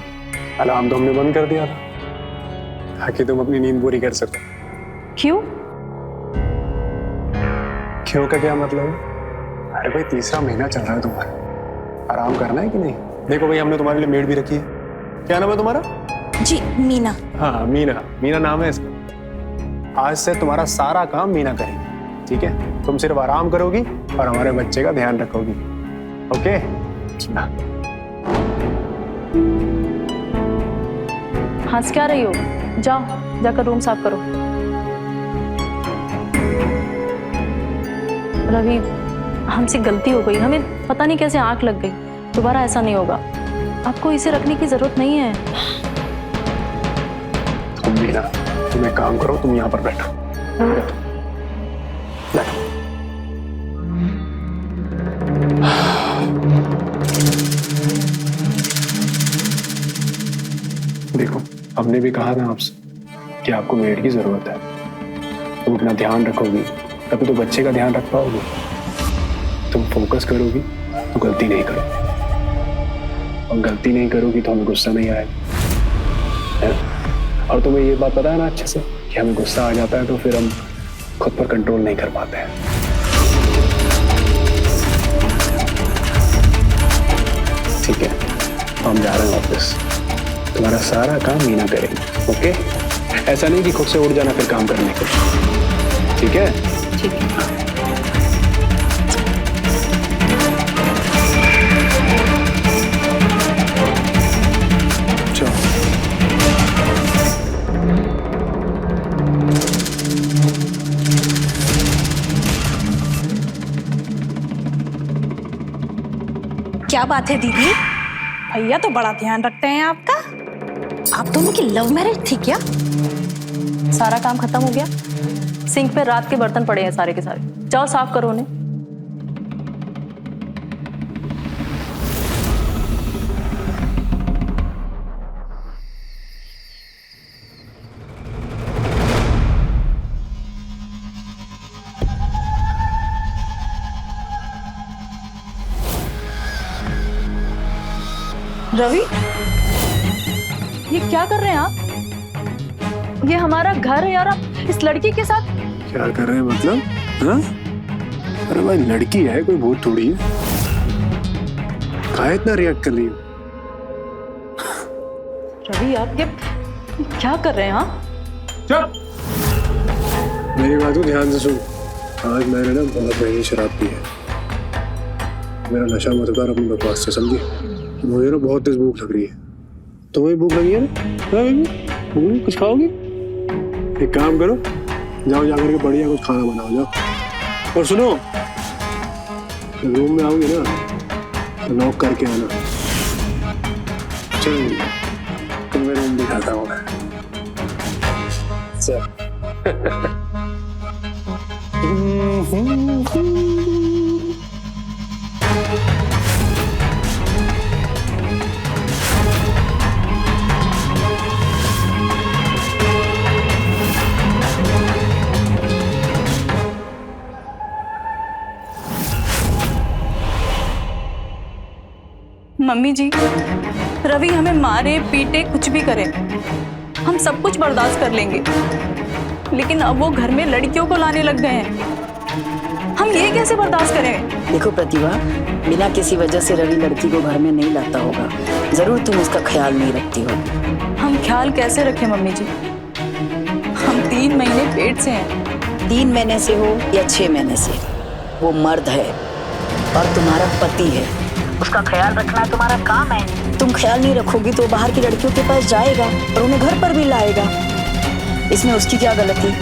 अलार्म तो हमने बंद कर दिया था ताकि तुम अपनी नींद पूरी कर सको। क्यों? क्यों का क्या मतलब है? अरे भाई 3रा महीना चल रहा है तुम्हारा, आराम करना है कि नहीं? देखो भाई, हमने तुम्हारे लिए मेड भी रखी है। क्या नाम है तुम्हारा? जी मीना। हाँ मीना, मीना नाम है इसका। आज से तुम्हारा सारा काम मीना करेगी, ठीक है? तुम सिर्फ आराम करोगी और हमारे बच्चे का ध्यान रखोगी। ओके? हंस क्या रही हो? जाओ जाकर रूम साफ करो। रवि, हमसे गलती हो गई, हमें पता नहीं कैसे आंख लग गई। दोबारा ऐसा नहीं होगा। आपको इसे रखने की जरूरत नहीं है। तुम मीना, तुम एक काम करो, तुम यहाँ पर बैठो। बैठो। देखो, हमने भी कहा था आपसे कि आपको मेड की जरूरत है। तुम अपना ध्यान रखोगी तभी तो बच्चे का ध्यान रख पाओगे। तुम फोकस करोगी तो गलती नहीं करोगी, और गलती नहीं करोगी तो हमें गुस्सा नहीं आएगा, है? और तुम्हें ये बात पता है ना अच्छे से कि हमें गुस्सा आ जाता है तो फिर हम खुद पर कंट्रोल नहीं कर पाते हैं। ठीक है, हम जा रहे हैं ऑफिस। तुम्हारा सारा काम मीना करेगी। ओके? ऐसा नहीं कि खुद से उठ जाना फिर काम करने को। ठीक है? ठीक है। चलो। क्या बात है दीदी, भैया तो बड़ा ध्यान रखते हैं आपका। आप दोनों की लव मैरिज थी क्या? सारा काम खत्म हो गया। सिंक पे रात के बर्तन पड़े हैं सारे के सारे। जाओ साफ करो उन्हें। रवि, ये क्या कर रहे हैं आप? ये हमारा घर है यार, आप इस लड़की के साथ क्या कर रहे हैं मतलब? हाँ? अरे भाई, लड़की है, कोई भूत थोड़ी है। काहे इतना रिएक्ट कर रही हो? रवि, आप ये क्या कर रहे हैं? हाँ, चुप! मेरी बात को ध्यान से सुन। आज मैंने ना बहुत महंगी शराब पी है। मेरा नशा मत उतार अपनी बकवास से, समझी? मुझे ना बहुत तेज भूख लग रही है। तुम्हें भूख लगी है ना? हाँ बेबी, कुछ खाओगी? एक काम करो, जाओ जाकर के बढ़िया कुछ खाना बनाओ, जाओ। और सुनो, जब रूम में आओगे ना तो नॉक करके आना। चलो, तुम्हें रूम दिखाता हूँ मैं। चल। मम्मी जी, रवि हमें मारे पीटे कुछ भी करे, हम सब कुछ बर्दाश्त कर लेंगे, लेकिन अब वो घर में लड़कियों को लाने लग गए हैं। हम ये कैसे बर्दाश्त करें? देखो प्रतिभा, बिना किसी वजह से रवि लड़की को घर में नहीं लाता होगा। जरूर तुम उसका ख्याल नहीं रखती हो। हम ख्याल कैसे रखें मम्मी जी? हम 3 महीने पेट से हैं। 3 महीने से हो या 6 महीने से, वो मर्द है और तुम्हारा पति है। उसका ख्याल रखना तुम्हारा काम है। तुम ख्याल नहीं रखोगी तो बाहर की लड़कियों के पास जाएगा और उन्हें घर पर भी लाएगा। इसमें उसकी क्या गलती?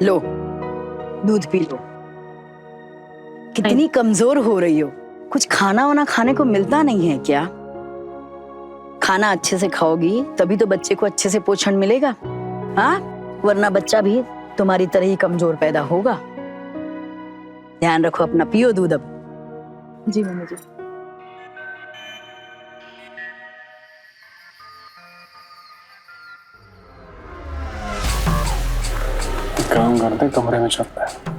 लो, दूध पी लो। कितनी कमजोर हो रही हो, कुछ खाना वाना खाने को मिलता नहीं है क्या? खाना अच्छे से खाओगी तभी तो बच्चे को अच्छे से पोषण मिलेगा, हाँ? वरना बच्चा भी तुम्हारी तरह ही कमजोर पैदा होगा। ध्यान रखो अपना, पियो दूध अब। जी मम्मी जी। काम करते कमरे में चलता है।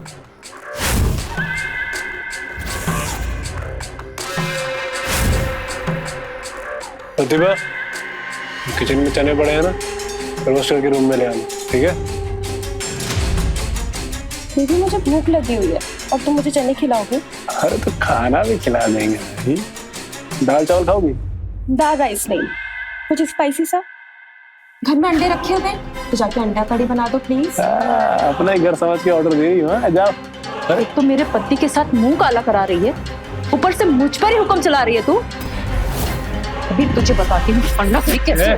प्रतिभा, किचन में चने पड़े हैं ना, रोस्टर के रूम में ले आना, ठीक है? दीदी मुझे भूख लगी हुई है और तुम मुझे चने खिलाओगे? अरे तो खाना भी खिला देंगे भाई। दाल चावल खाओगी? दाल राइस नहीं, कुछ स्पाइसी सा। घर में अंडे रखे हुए हैं तो जाके अंडा कड़ी बना दो प्लीज। अपना ही घर समझ के ऑर्डर दे रही हो, जाओ। अरे तो मेरे पति के साथ मुंह काला करा रही है, ऊपर से मुझ पर ही हुक्म चला रही है तू। अभी तुझे बताती हूँ अंडा कड़ी कैसे।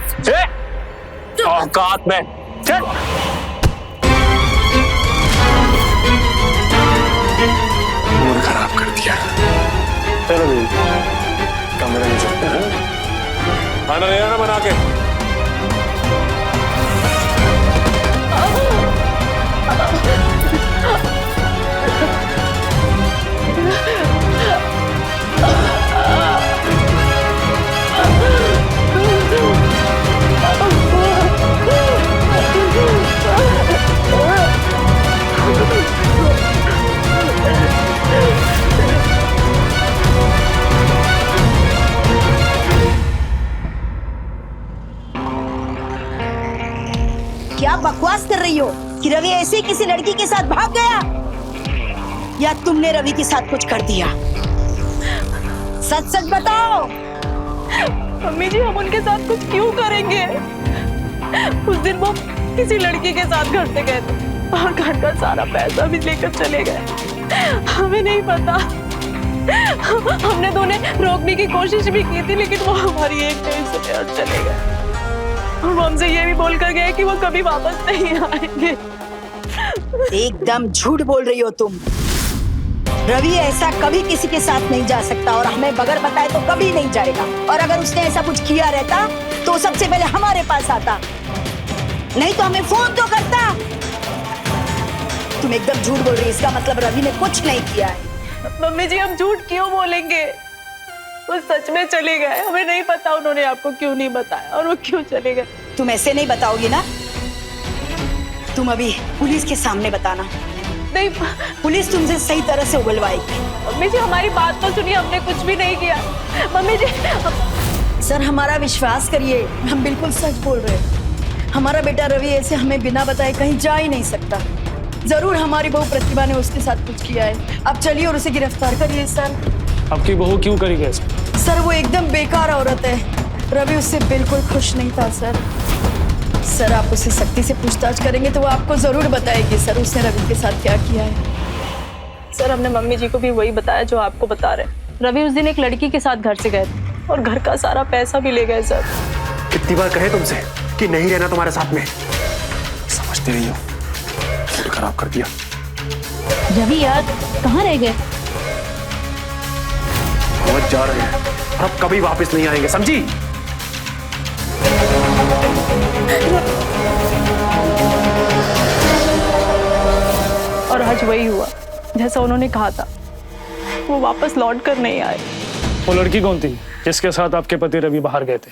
औकात में चल। मूड खराब कर दिया। चलो भाई, कमरे में चलते हैं। खाना ले आना बना के। क्या बकवास कर रही हो कि रवि ऐसे ही किसी लड़की के साथ भाग गया, या तुमने रवि के साथ कुछ कर दिया? सच सच बताओ। मम्मी जी, हम उनके साथ कुछ क्यों करेंगे? उस दिन वो किसी लड़की के साथ घर से गए थे और घर का सारा पैसा भी लेकर चले गए। हमें नहीं पता, हमने दोनों रोकने की कोशिश भी की थी, लेकिन वो हमारी एक नहीं सुने और चले गए। और वो हमसे ये भी बोल कर गए कि वो कभी वापस नहीं आएंगे। एकदम झूठ बोल रही हो तुम। रवि ऐसा कभी किसी के साथ नहीं जा सकता और हमें बगैर बताए तो कभी नहीं जाएगा। और अगर उसने ऐसा कुछ किया रहता तो सबसे पहले हमारे पास आता, नहीं तो हमें फोन तो करता। तुम एकदम झूठ बोल रही है, इसका मतलब रवि ने कुछ नहीं किया है। मम्मी जी, हम झूठ क्यों बोलेंगे? वो सच में चले गए। हमें नहीं पता उन्होंने आपको क्यों नहीं बताया और वो क्यों चले गए। तुम ऐसे नहीं बताओगी ना, तुम अभी पुलिस के सामने बताना। नहीं, पुलिस तुमसे सही तरह से उगलवाएगी। मम्मी जी हमारी बात तो सुनिए, हमने कुछ भी नहीं किया। मम्मी जी सर, हमारा विश्वास करिए, हम बिल्कुल सच बोल रहे हैं। हमारा बेटा रवि ऐसे हमें बिना बताए कहीं जा ही नहीं सकता। जरूर हमारी बहू प्रतिभा ने उसके साथ कुछ किया है। अब चलिए और उसे गिरफ्तार करिए सर। आपकी बहू क्यों करी गई? सर वो एकदम बेकार औरत है, रवि उससे बिल्कुल खुश नहीं था सर। सर आप उससे सख्ती से पूछताछ करेंगे तो वो आपको जरूर बताएगी सर उसने रवि के साथ क्या किया है। सर हमने मम्मी जी को भी वही बताया जो आपको बता रहे हैं। रवि उस दिन एक लड़की के साथ घर से गए थे और घर का सारा पैसा भी ले गए सर। कितनी बार कहे तुमसे कि नहीं रहना तुम्हारे साथ में, समझते नहीं हो। मूड खराब कर दिया। रवि यार कहाँ रह गए? बहुत जा रहे हैं, अब कभी वापस नहीं आएंगे, समझी? और आज वही हुआ जैसा उन्होंने कहा था, वो वापस लौट कर नहीं आए। वो लड़की कौन थी जिसके साथ आपके पति रवि बाहर गए थे?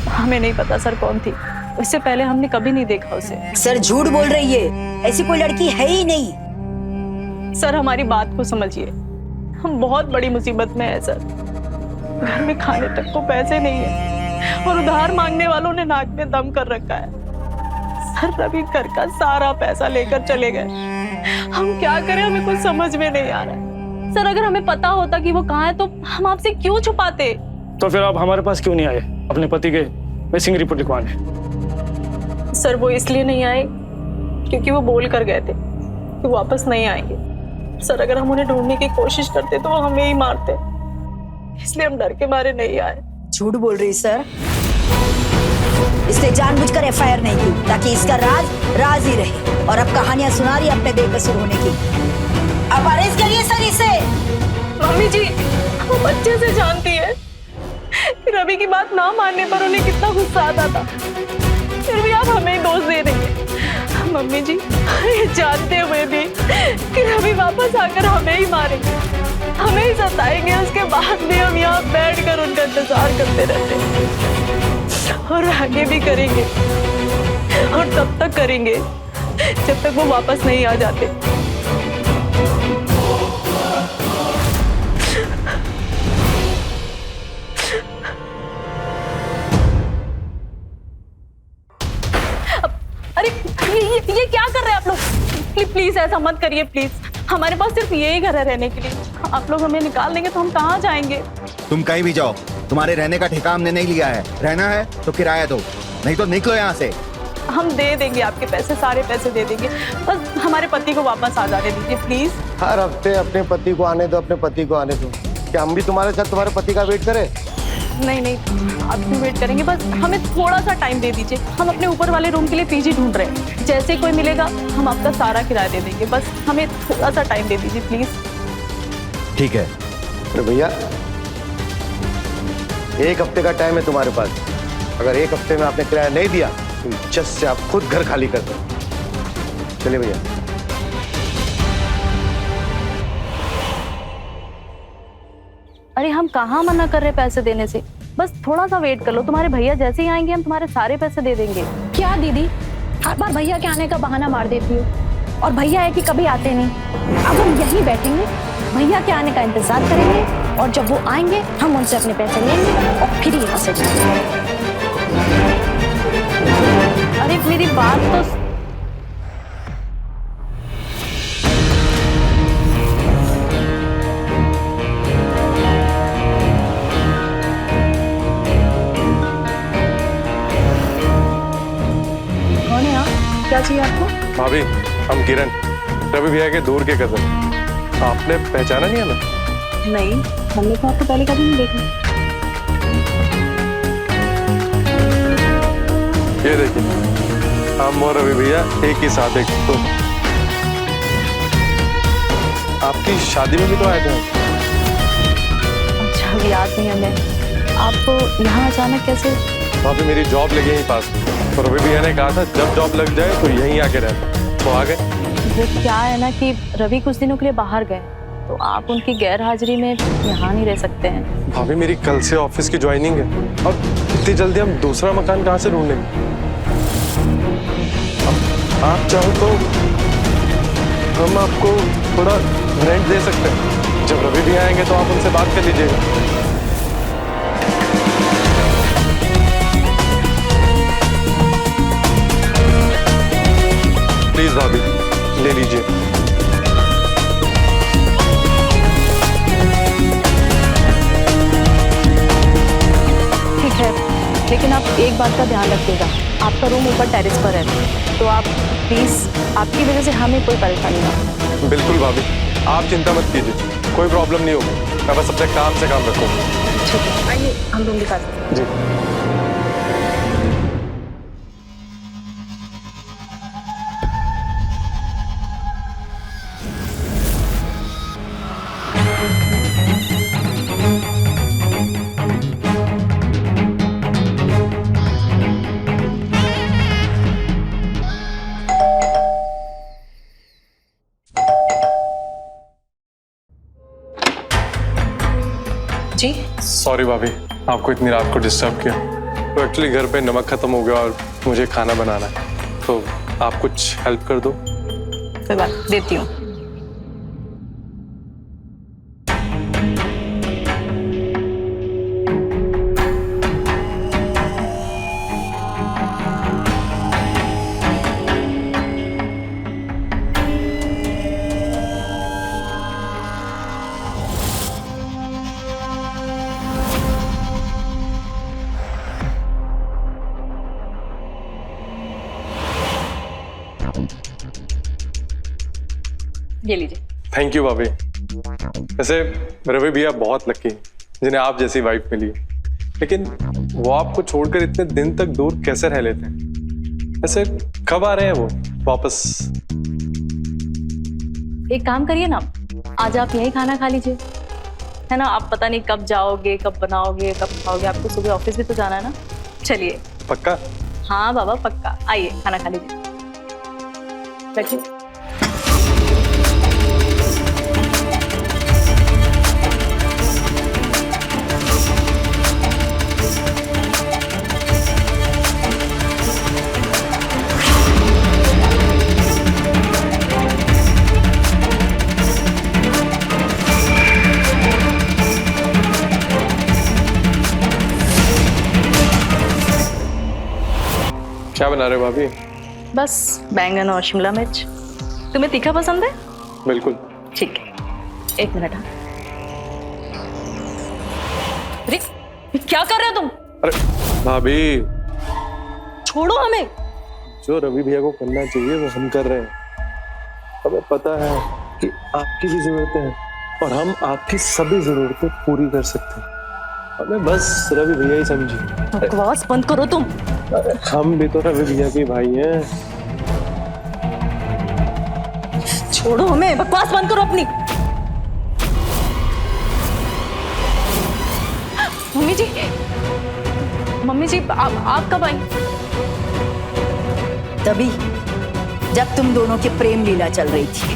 हमें नहीं पता सर कौन थी, इससे पहले हमने कभी नहीं देखा उसे। सर झूठ बोल रही है, ऐसी कोई लड़की है ही नहीं। सर हमारी बात को समझिए, हम बहुत बड़ी मुसीबत में है सर। घर में खाने तक को पैसे नहीं है और उधार मांगने वालों ने नाक में दम कर रखा है। सर रवि घर का सारा पैसा लेकर चले गए। हम क्या करें, हमें कुछ समझ में नहीं आ रहा है। सर अगर हमें पता होता कि वो कहाँ है तो हम आपसे क्यों छुपाते? तो फिर आप हमारे पास क्यों नहीं आए अपने पति के मिसिंग रिपोर्ट लिखवाने? सर वो इसलिए नहीं आए क्योंकि वो बोल कर गए थे कि वापस नहीं आएंगे। सर अगर हम उन्हें ढूंढने की कोशिश करते तो वो हमें ही मारते, इसलिए हम डर के मारे नहीं आए। झूठ बोल रही सर। इसने जानबूझकर एफआईआर नहीं की ताकि इसका राज ही रहे। और अब कहानियां सुना रही अपने बेकसूर होने की। अब अरेस्ट करिए सर इसे। मम्मी जी, वो बच्चे से जानती है कि रवि की बात ना मानने पर उन्हें कितना गुस्सा आता था, फिर भी आप हमें दोष दे देंगे। मम्मी जी, ये जानते हुए भी कि रवि वापस आकर हमें ही मारेंगे, हमें ही सताएंगे, उसके बाद भी हम यहाँ बैठकर उनका इंतजार करते रहते हैं और आगे भी करेंगे और तब तक करेंगे जब तक वो वापस नहीं आ जाते। अरे ये क्या कर रहे हैं आप लोग? प्लीज ऐसा मत करिए प्लीज। हमारे पास सिर्फ यही घर है रहने के लिए। आप लोग हमें निकाल देंगे तो हम कहाँ जाएंगे? तुम कहीं भी जाओ, तुम्हारे रहने का ठेका हमने नहीं लिया है। रहना है तो किराया दो, नहीं तो निकलो यहाँ से। हम दे देंगे आपके पैसे, सारे पैसे दे देंगे, बस हमारे पति को वापस आ जाने दीजिए प्लीज। हर हफ्ते अपने पति को आने दो, अपने पति को आने दो। क्या हम भी तुम्हारे साथ तुम्हारे पति का वेट करें? नहीं, आप क्यों वेट करेंगे? बस हमें थोड़ा सा टाइम दे दीजिए। हम अपने ऊपर वाले रूम के लिए पीजी ढूंढ रहे हैं। जैसे कोई मिलेगा हम आपका सारा किराया दे देंगे। बस हमें थोड़ा सा टाइम दे दीजिए प्लीज। ठीक है। अरे भैया, 1 हफ्ते का टाइम है तुम्हारे पास। अगर 1 हफ्ते में आपने किराया नहीं दिया तो जस्ट से आप खुद घर खाली कर दो। चलिए भैया। अरे हम कहाँ मना कर रहे पैसे देने से? बस थोड़ा सा वेट कर लो, तुम्हारे भैया जैसे ही आएंगे हम तुम्हारे सारे पैसे दे देंगे। क्या दीदी, हर बार भैया के आने का बहाना मार देती हो, और भैया है कि कभी आते नहीं। अब हम यहीं बैठेंगे, भैया के आने का इंतजार करेंगे, और जब वो आएंगे हम उनसे अपने पैसे लेंगे और फिर यहाँ से जाएंगे। अरे मेरी बात तो कौन है आप? क्या चाहिए आपको? भाभी, हम किरण, रवि भैया के दूर के कजन। आपने पहचाना नहीं है ना? नहीं, हमने तो आपको पहले कभी नहीं देखा। ये देखिए, हम और रवि भैया एक ही साथ, एक तो आपकी शादी में भी तो आए थे। अच्छा, अभी याद नहीं हमें। आप यहाँ अचानक कैसे? भाभी, मेरी जॉब लगी यहीं पास, तो रवि भैया ने कहा था जब जॉब लग जाए तो यहीं आके रहना, तो आ गए। वो क्या है ना कि रवि कुछ दिनों के लिए बाहर गए, तो आप उनकी गैर हाजिरी में यहाँ नहीं रह सकते हैं। भाभी, मेरी कल से ऑफिस की ज्वाइनिंग है, और इतनी जल्दी हम दूसरा मकान कहाँ से ढूंढेंगे? आप चाहो तो हम आपको थोड़ा रेंट दे सकते हैं। जब रवि भी आएंगे तो आप उनसे बात कर लीजिएगा। प्लीज भाभी, ले लीजिए। ठीक है, लेकिन आप एक बात का ध्यान रखिएगा, आपका रूम ऊपर टेरेस पर है, तो आप प्लीज, आपकी वजह से हमें कोई परेशानी ना हो। बिल्कुल भाभी, आप चिंता मत कीजिए, कोई प्रॉब्लम नहीं होगी। मैं बस अपने काम से काम रखूंगा। ठीक है, आइए हम रूम दिखा देते हैं। जी। जी सॉरी भाभी, आपको इतनी रात को डिस्टर्ब किया। तो एक्चुअली घर पे नमक खत्म हो गया और मुझे खाना बनाना है, तो आप कुछ हेल्प कर दो। कोई बात, देती हूँ। ये लीजिए। थैंक यू भाभी। वैसे रवि भैया बहुत लकी जिन्हें आप जैसी वाइफ मिली, लेकिन वो आपको छोड़कर इतने दिन तक दूर कैसे रह लेते हैं? ऐसे कब आ रहे हैं वो वापस? एक काम करिए ना, आज आप यही खाना खा लीजिए, है ना। आप पता नहीं कब जाओगे, कब बनाओगे, कब खाओगे, आपको सुबह ऑफिस भी तो जाना है ना। चलिए। पक्का? हाँ बाबा पक्का, आइए खाना खा लीजिए, बैठिए। क्या बना रहे हो भाभी? बस बैंगन और शिमला मिर्च। तुम्हें तीखा पसंद है? बिल्कुल। ठीक है, एक मिनट। हाँ, अरे क्या कर रहे हो तुम? अरे भाभी, छोड़ो हमें। जो रवि भैया को करना चाहिए वो हम कर रहे हैं। हमें पता है कि आपकी भी जरूरतें हैं और हम आपकी सभी जरूरतें पूरी कर सकते हैं। हमें बस रवि भैया ही समझिए। बकवास बंद करो तुम। हम भी तो रवि भैया के भाई हैं। छोड़ो हमें, बकवास बंद करो अपनी। मम्मी जी, मम्मी जी आप कब आई? तभी जब तुम दोनों की प्रेम लीला चल रही थी।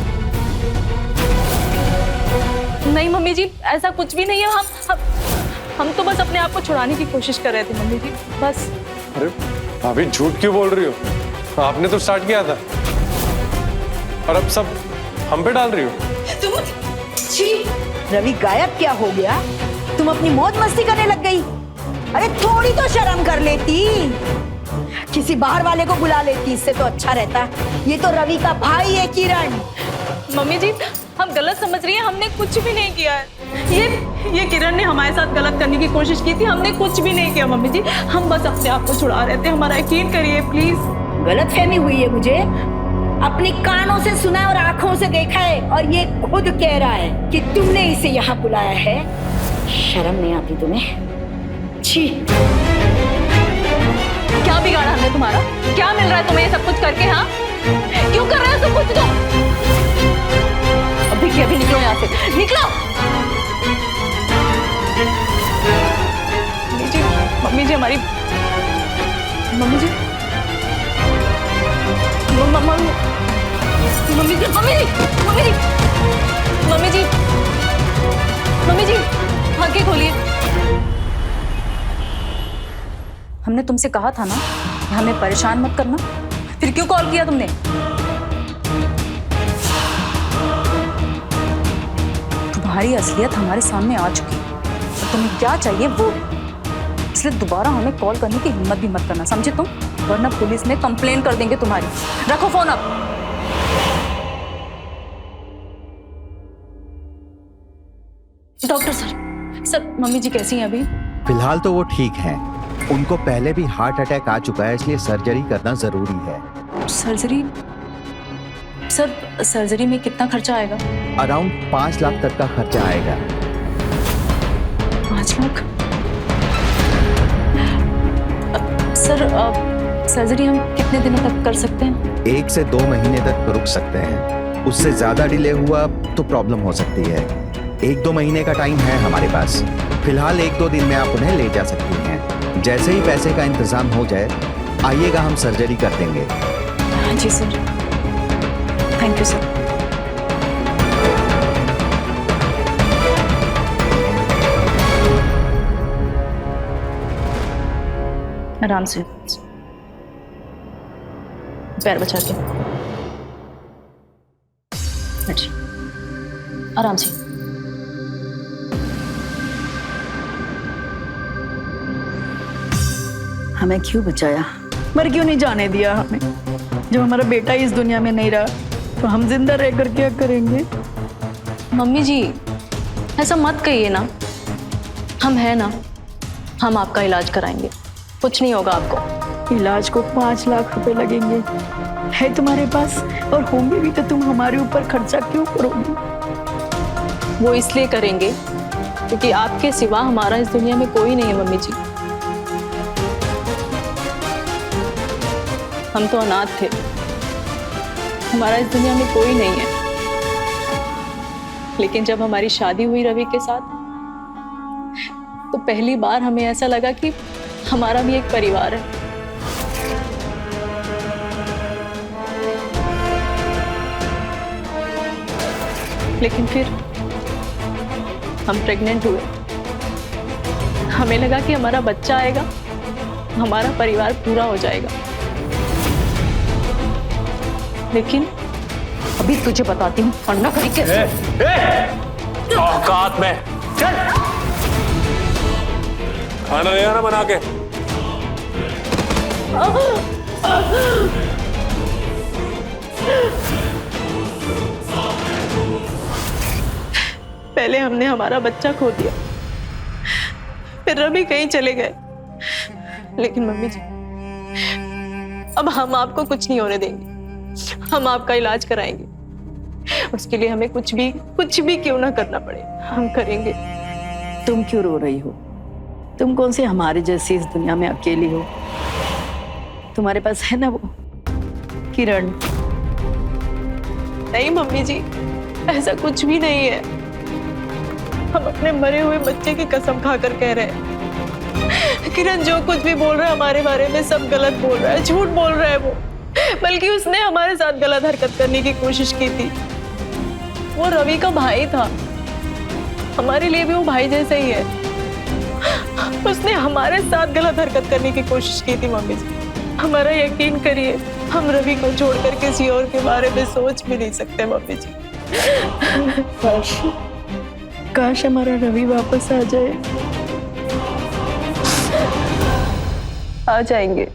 नहीं मम्मी जी, ऐसा कुछ भी नहीं है। हम तो बस अपने आप को छुड़ाने की कोशिश कर रहे थे मम्मी जी, बस। अरे भाभी झूठ क्यों बोल रही हो? आपने तो स्टार्ट किया था और अब सब हम पे डाल रही हो। रवि गायब क्या हो गया? तुम अपनी मौज मस्ती करने लग गई। अरे थोड़ी तो शर्म कर लेती, किसी बाहर वाले को बुला लेती, इससे तो अच्छा रहता। ये तो रवि का भाई है किरण। मम्मी जी हम गलत समझ रही हैं, हमने कुछ भी नहीं किया है। ये किरण ने हमारे साथ गलत करने की कोशिश की थी, हमने कुछ भी नहीं किया मम्मी जी। हम बस अपने आप को छुड़ा रहे थे, हमारा यकीन करिए प्लीज। गलतफहमी हुई है मुझे, अपने कानों से सुना और आंखों से देखा है, और ये खुद कह रहा है कि तुमने इसे यहाँ बुलाया है। शर्म नहीं आती तुम्हें? छी। क्या बिगाड़ा हमने तुम्हारा? क्या मिल रहा है तुम्हें ये सब कुछ करके? हाँ, क्यों कर रहे हो सब कुछ? तो अभी निकलो यहाँ से, निकलो। मम्मी जी हमारी, मम्मी जी, मम्मी जी, मम्मी जी आंखें खोलिए। हमने तुमसे कहा था ना कि हमें परेशान मत करना, फिर क्यों कॉल किया तुमने? तुम्हारी असलियत हमारे सामने आ चुकी है, तो तुम्हें क्या चाहिए वो, इसलिए दोबारा हमें कॉल करने की हिम्मत भी मत करना, समझे तुम? वरना पुलिस में कंप्लेन कर देंगे तुम्हारी। रखो फोन अब। डॉक्टर सर, मम्मी जी कैसी हैं अभी? फिलहाल तो वो ठीक हैं। उनको पहले भी हार्ट अटैक आ चुका है, इसलिए सर्जरी करना जरूरी है। सर्जरी? सर सर्जरी में कितना खर्चा आएगा? अराउंड 5 लाख तक का खर्चा आएगा। 5 लाख? सर सर्जरी हम कितने दिनों तक कर सकते हैं? 1 से 2 महीने तक रुक सकते हैं। उससे ज्यादा डिले हुआ तो प्रॉब्लम हो सकती है। 1-2 महीने का टाइम है हमारे पास। फिलहाल 1-2 दिन में आप उन्हें ले जा सकती हैं। जैसे ही पैसे का इंतजाम हो जाए आइएगा, हम सर्जरी कर देंगे। हाँ जी सर, थैंक यू सर। आराम से, पैर बचा के, आराम से। हमें क्यों बचाया? मर क्यों नहीं जाने दिया हमें? जब हमारा बेटा इस दुनिया में नहीं रहा तो हम जिंदा रहकर क्या करेंगे? मम्मी जी ऐसा मत कहिए ना, हम हैं ना, हम आपका इलाज कराएंगे, कुछ नहीं होगा आपको। इलाज को 5 लाख रुपए लगेंगे, है तुम्हारे पास? और होंगे भी तो तुम हमारे ऊपर खर्चा क्यों करोगे? वो इसलिए करेंगे क्योंकि आपके सिवा हमारा इस दुनिया में कोई नहीं है मम्मी जी। हम तो अनाथ थे, हमारा इस दुनिया में कोई नहीं है। लेकिन जब हमारी शादी हुई रवि के साथ, तो पहली बार हमें ऐसा लगा कि हमारा भी एक परिवार है। लेकिन फिर हम प्रेग्नेंट हुए। हमें लगा कि हमारा बच्चा आएगा, हमारा परिवार पूरा हो जाएगा। लेकिन अभी तुझे बताती हूँ फंडा करी कैसे। औकात में चल, खाना ले आना बना के। पहले हमने हमारा बच्चा खो दिया, फिर रवि कहीं चले गए। लेकिन मम्मी जी, अब हम आपको कुछ नहीं होने देंगे। हम आपका इलाज कराएंगे। उसके लिए हमें कुछ भी क्यों ना करना पड़े, हम करेंगे। तुम क्यों रो रही हो? तुम कौन सी हमारे जैसी इस दुनिया में अकेली हो? तुम्हारे पास है ना वो किरण। नहीं मम्मी जी, ऐसा कुछ भी नहीं है। हम अपने मरे हुए बच्चे की कसम खाकर कह रहे हैं, किरण जो कुछ भी बोल रहा है हमारे बारे में सब गलत बोल रहा है, झूठ बोल रहा है वो। बल्कि उसने हमारे साथ गलत हरकत करने की कोशिश की थी। वो रवि का भाई था, हमारे लिए भी वो भाई जैसा ही है। उसने हमारे साथ गलत हरकत करने की कोशिश की थी मम्मी जी। हमारा यकीन करिए, हम रवि को छोड़कर किसी और के बारे में सोच भी नहीं सकते मम्मी जी। काश हमारा रवि वापस आ जाए। आ जाएंगे,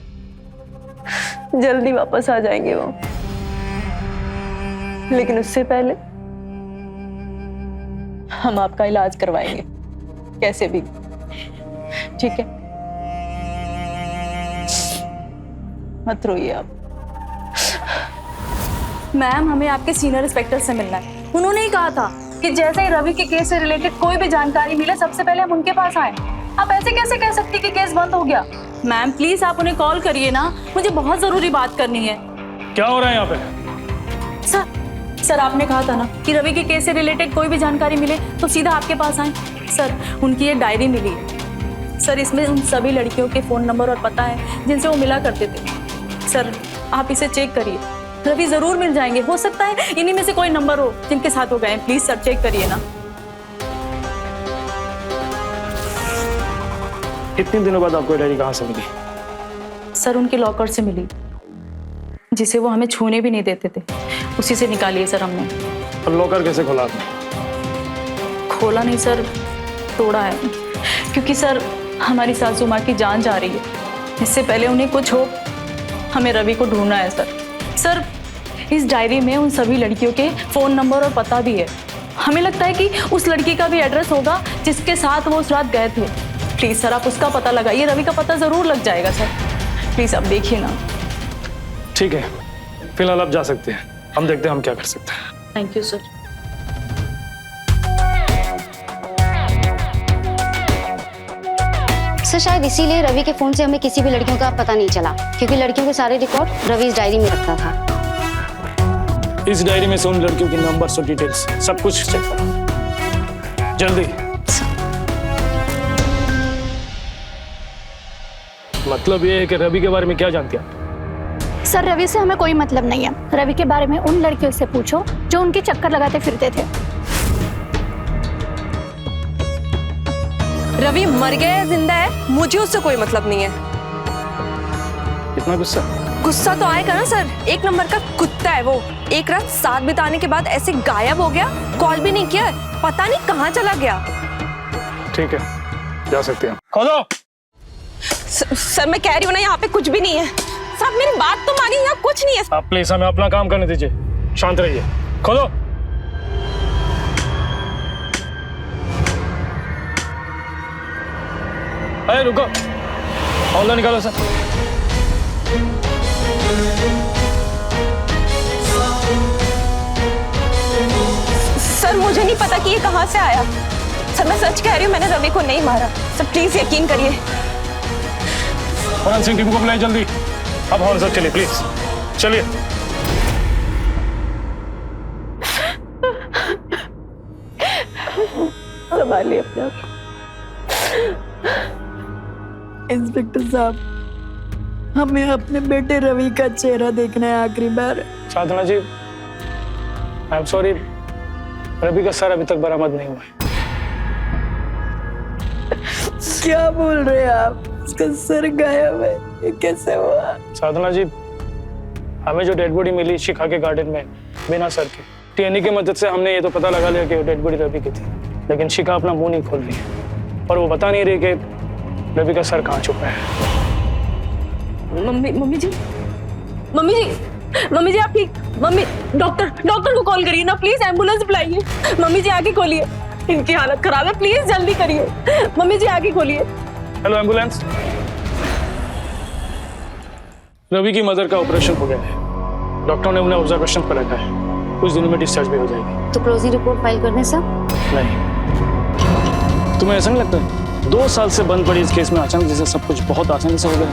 जल्दी वापस आ जाएंगे वो। लेकिन उससे पहले हम आपका इलाज करवाएंगे, कैसे भी। ठीक है, मत रोइए आप। मैम, हमें आपके सीनियर इंस्पेक्टर से मिलना है। उन्होंने ही कहा था कि जैसे ही रवि के केस से रिलेटेड कोई भी जानकारी मिले सबसे पहले हम उनके पास आए। आप ऐसे कैसे कह सकती कि केस बंद हो गया? मैम प्लीज आप उन्हें कॉल करिए ना, मुझे बहुत जरूरी बात करनी है। क्या हो रहा है यहाँ पे? सर आपने कहा था ना कि रवि के केस से रिलेटेड कोई भी जानकारी मिले तो सीधा आपके पास आए। सर उनकी ये डायरी मिली है सर, इसमें उन सभी लड़कियों के फोन नंबर और पता है जिनसे वो मिला करते थे। सर आप इसे चेक करिए, रवि जरूर मिल जाएंगे। हो सकता है इन्हीं में से कोई नंबर हो जिनके साथ हो गए। प्लीज सर चेक करिए ना। इतने दिनों बाद आपको डायरी कहाँ से मिली? सर उनके लॉकर से मिली, जिसे वो हमें छूने भी नहीं देते थे, उसी से निकाली है सर हमने। और लॉकर कैसे खोला आपने? खोला नहीं सर, तोड़ा है। क्योंकि सर हमारी सासू माँ की जान जा रही है, इससे पहले उन्हें कुछ हो हमें रवि को ढूंढना है सर। सर इस डायरी में उन सभी लड़कियों के फोन नंबर और पता भी है। हमें लगता है कि उस लड़की का भी एड्रेस होगा जिसके साथ वो उस रात गए थे। प्लीज सर आप उसका पता लगाइए, रवि का पता जरूर लग जाएगा सर। प्लीज आप देखिए ना। ठीक है, फिलहाल आप जा सकते हैं, हम देखते हैं हम क्या कर सकते हैं। Thank you sir. सर शायद इसीलिए रवि के फोन से हमें किसी भी लड़कियों का पता नहीं चला, क्योंकि लड़कियों के सारे रिकॉर्ड रवि इस डायरी में रखता था। इस डायरी में से उन लड़कियों के नंबर्स और डिटेल्स सब कुछ चेक करो जल्दी। मतलब ये है कि रवि के बारे में क्या जानती हैं? सर रवि से हमें कोई मतलब नहीं है। रवि के बारे में उन लड़कियों से पूछो जो उनके चक्कर लगाते फिरते थे। रवि मर गया है जिंदा है, मुझे उससे कोई मतलब नहीं है। इतना गुस्सा? गुस्सा तो आएगा ना सर, एक नंबर का कुत्ता है वो। एक रात साथ बिताने के बाद ऐसे गायब हो गया, कॉल भी नहीं किया, पता नहीं कहाँ चला गया। ठीक है, जा सकते हैं। खोलो। सर मैं कह रही हूँ ना, यहाँ पे कुछ भी नहीं है। सर मेरी बात तो मानिए, यहाँ कुछ नहीं है। आप प्लीज हमें अपना काम करने दीजिए, शांत रहिए। खोलो। अरे रुको, हौला निकालो सर। सर मुझे नहीं पता कि ये कहाँ से आया। सर मैं सच कह रही हूँ, मैंने रवि को नहीं मारा। सर प्लीज यकीन करिए। फॉरेंसिक टीम को बुलाइए जल्दी। अब हमारे साथ चलिए प्लीज, चलिए। संभालिए अपने आप। इंस्पेक्टर साहब, हमें अपने बेटे रवि का चेहरा देखना है आखिरी बार। साधना जी, आई एम सॉरी, रवि का सर अभी तक बरामद नहीं हुआ है। क्या बोल रहे हैं आप? उसका सर गायब है, ये कैसे हुआ? साधना जी, हमें जो डेड बॉडी मिली शिखा के गार्डन में बिना सर के, टीएनए की मदद से हमने ये तो पता लगा लिया कि डेड बॉडी रवि की थी, लेकिन शिखा अपना मुंह नहीं खोल रही है और वो बता नहीं रही कि रवि का सर कहाँ छुपा है। मम्मी जी आप ठीक? मम्मी, डॉक्टर को कॉल करिए ना प्लीज, एम्बुलेंस बुलाइए। मम्मी जी आगे खोलिए, इनकी हालत खराब है, प्लीज जल्दी करिए। मम्मी जी आगे खोलिए। Hello ambulance. रवि की मदर का ऑपरेशन हो गया है, डॉक्टर ने उन्हें ऑब्जर्वेशन पर रखा है, कुछ दिनों में डिस्चार्ज भी हो जाएगी। तो क्लोजिंग रिपोर्ट फाइल करने सर? नहीं, तुम्हें ऐसा नहीं लगता 2 साल से बंद पड़ी इस केस में अचानक जैसे सब कुछ बहुत आसानी से हो गया?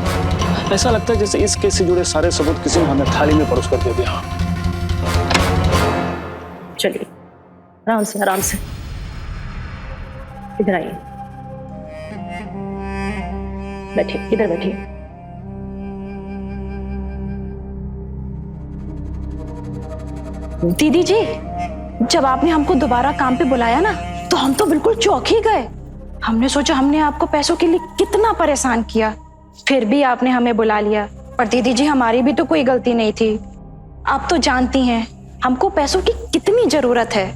ऐसा लगता है जैसे इस केस से जुड़े सारे सबूत किसी ने हमें थाली में परोस कर दे दिया। चलिए आराम से इधर आइए, बैठिए, इधर बैठिए। दीदी जी, जब आपने हमको दोबारा काम पे बुलाया ना, तो हम तो बिल्कुल चौंक ही गए। हमने सोचा हमने आपको पैसों के लिए कितना परेशान किया, फिर भी आपने हमें बुला लिया। पर दीदी जी, हमारी भी तो कोई गलती नहीं थी। आप तो जानती हैं हमको पैसों की कितनी जरूरत है।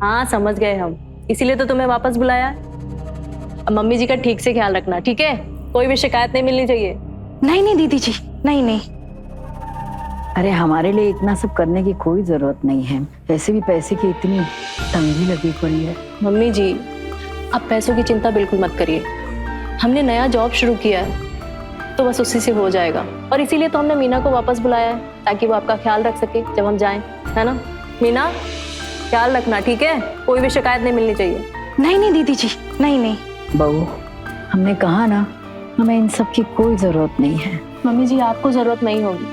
हाँ समझ गए हम, इसीलिए तो तुम्हें वापस बुलाया। अब मम्मी जी का ठीक से ख्याल रखना, ठीक है? कोई भी शिकायत नहीं मिलनी चाहिए। नहीं दीदी जी, नहीं। अरे हमारे लिए इतना सब करने की कोई जरूरत नहीं है, वैसे भी पैसे की इतनी तंगी लगी पड़ी है। मम्मी जी, आप पैसों की चिंता बिल्कुल मत करिए, हमने नया जॉब शुरू किया है तो बस उसी से हो जाएगा। और इसीलिए तो हमने मीना को वापस बुलाया है, ताकि वो आपका ख्याल रख सके जब हम जाएं, है ना? मीना, ख्याल रखना, ठीक है? कोई भी शिकायत नहीं मिलनी चाहिए। नहीं दीदी जी, नहीं। बहू, हमने कहा ना, हमें इन सब की कोई जरूरत नहीं है। मम्मी जी, आपको जरूरत नहीं होगी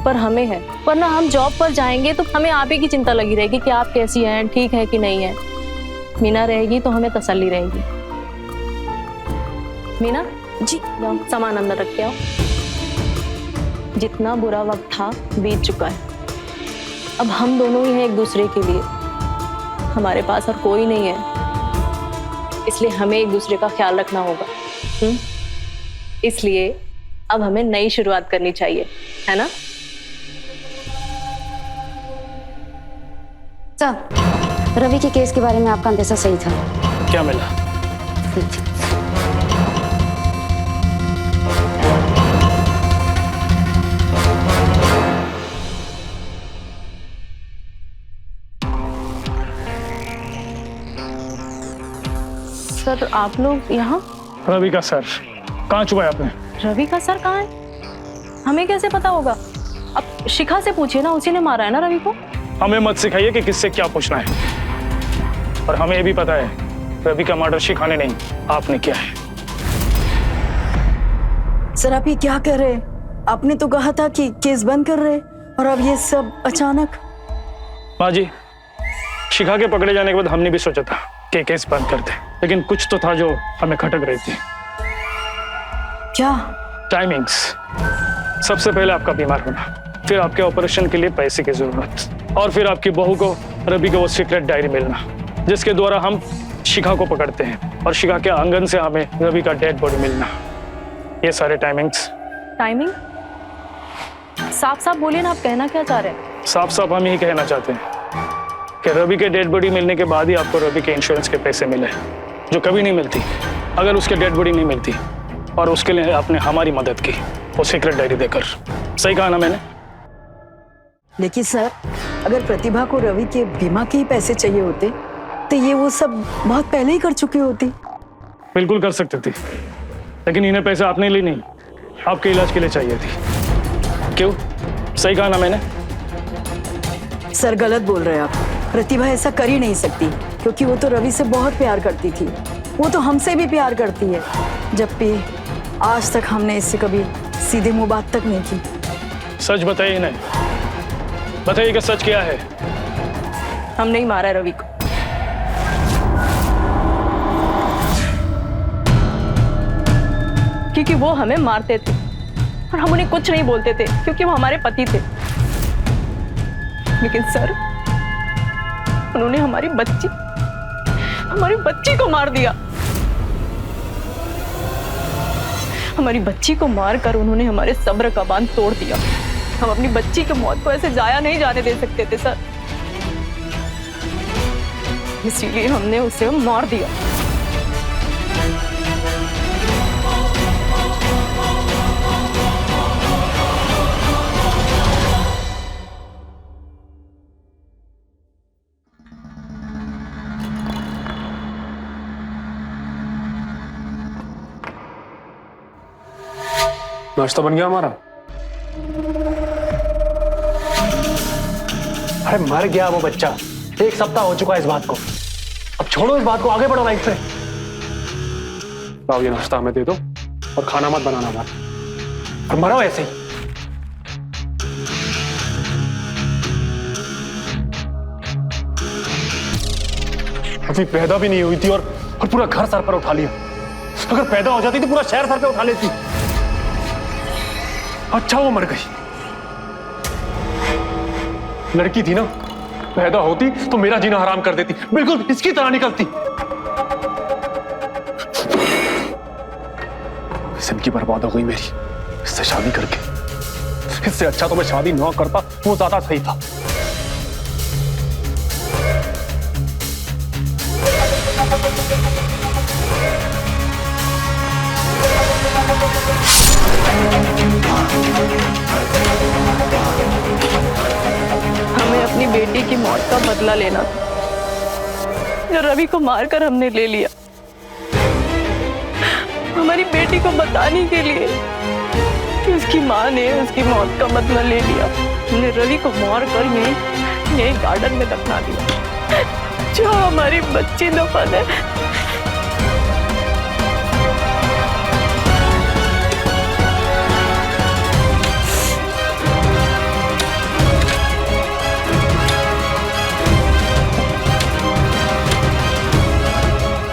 पर हमें है, वरना हम जॉब पर जाएंगे तो हमें आप ही की चिंता लगी रहेगी कि आप कैसी हैं, ठीक है कि नहीं है। मीना रहेगी तो हमें तसल्ली रहेगी। मीना जी, जाओ सामान अंदर रख के आओ। जितना बुरा वक्त था बीत चुका है, अब हम दोनों ही हैं एक दूसरे के लिए, हमारे पास और कोई नहीं है, इसलिए हमें एक दूसरे का ख्याल रखना होगा। इसलिए अब हमें नई शुरुआत करनी चाहिए, है ना? सर, रवि के केस के बारे में आपका अंदेशा सही था। क्या मिला? सर, आप लोग यहाँ? रवि का सर कहाँ छुपा है आपने? रवि का सर कहाँ है? हमें कैसे पता होगा? अब शिखा से पूछिए ना, उसी ने मारा है ना रवि को। हमें मत सिखाइए कि किससे क्या पूछना है, और हमें ये भी पता है रवि का मर्डर शिखा ने नहीं, आपने किया है। सर, आप ये क्या कह रहे हैं? आपने तो कहा था कि केस बंद कर रहे, और अब ये सब अचानक। माँ जी, शिखा के पकड़े जाने के बाद हमने भी सोचा था कि केस बंद कर दे, लेकिन कुछ तो था जो हमें खटक रही थी। क्या? टाइमिंग्स। सबसे पहले आपका बीमार होना, फिर आपके ऑपरेशन के लिए पैसे की जरूरत, और फिर आपकी बहू को रवि का वो सीक्रेट डायरी मिलना, जिसके द्वारा हम शिखा को पकड़ते हैं, और शिखा के आंगन से हमें रवि का डेड बॉडी मिलना। ये सारे टाइमिंग्स। टाइमिंग? साफ बोलिए ना, आप कहना क्या चाह रहे हैं? साफ हम यही कहना चाहते हैं कि रवि के डेड बॉडी मिलने के बाद ही आपको रवि के इंश्योरेंस के पैसे मिले, जो कभी नहीं मिलती अगर उसके डेड बॉडी नहीं मिलती, और उसके लिए आपने हमारी मदद की वो सीक्रेट डायरी देकर। सही कहा ना मैंने? लेकिन सर, अगर प्रतिभा को रवि के बीमा के ही पैसे चाहिए होते तो ये वो सब बहुत पहले ही कर चुकी होती। बिल्कुल कर सकती थी, लेकिन इन्हें पैसे आपने लिए नहीं, आपके इलाज के लिए चाहिए थी। क्यों? सही कहा ना मैंने? सर, गलत बोल रहे हैं आप। प्रतिभा ऐसा कर ही नहीं सकती, क्योंकि वो तो रवि से बहुत प्यार करती थी, वो तो हमसे भी प्यार करती है, जबकि आज तक हमने इससे कभी सीधे मुंह बात तक नहीं की। सच बताइए इन्हें, बताइए कि सच क्या है। हम नहीं मारा रवि को। क्योंकि वो हमें मारते थे और हम उन्हें कुछ नहीं बोलते थे क्योंकि वो हमारे पति थे। लेकिन सर, उन्होंने हमारी बच्ची को मार दिया। हमारी बच्ची को मारकर उन्होंने हमारे सब्र का बांध तोड़ दिया। हम अपनी बच्ची की मौत को ऐसे जाया नहीं जाने दे सकते थे सर, इसीलिए हमने उसे मार दिया। नाश्ता बन गया हमारा? अरे मर गया वो बच्चा, 1 सप्ताह हो चुका है इस बात को। अब छोड़ो इस बात को, आगे बढ़ो लाइफ से। लाओ ये नाश्ता हमें दे दो और खाना मत बनाना मत, और मरो ऐसे ही। अभी पैदा भी नहीं हुई थी और पूरा घर सर पर उठा लिया। अगर पैदा हो जाती तो पूरा शहर सर पे उठा लेती। अच्छा वो मर गई। लड़की थी ना, पैदा होती तो मेरा जीना हराम कर देती, बिल्कुल इसकी तरह निकलती। जिंदगी बर्बाद हो गई मेरी इससे शादी करके। इससे अच्छा तो मैं शादी ना करता, वो ज्यादा सही था। हमें अपनी बेटी की मौत का बदला लेना था, जो रवि को मारकर हमने ले लिया। हमारी बेटी को बताने के लिए कि उसकी माँ ने उसकी मौत का बदला ले लिया, हमने रवि को मारकर यही गार्डन में दफना दिया। जो हमारी बच्ची दफन है।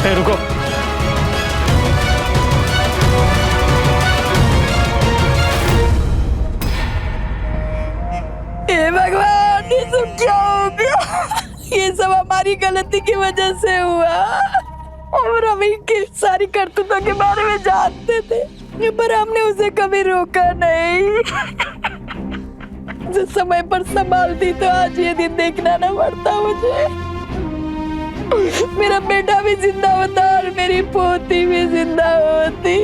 रुको, हे भगवान, ये सब क्या हो गया? ये सब हमारी गलती की वजह से हुआ। और रवि की सारी करतूतों के बारे में जानते थे, पर हमने उसे कभी रोका नहीं। जो समय पर संभालती तो आज ये दिन देखना ना पड़ता मुझे। मेरा बेटा भी जिंदा होता और मेरी पोती भी जिंदा होती।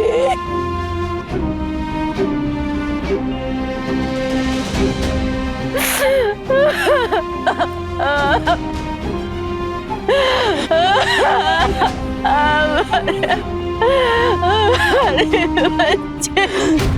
बच्चे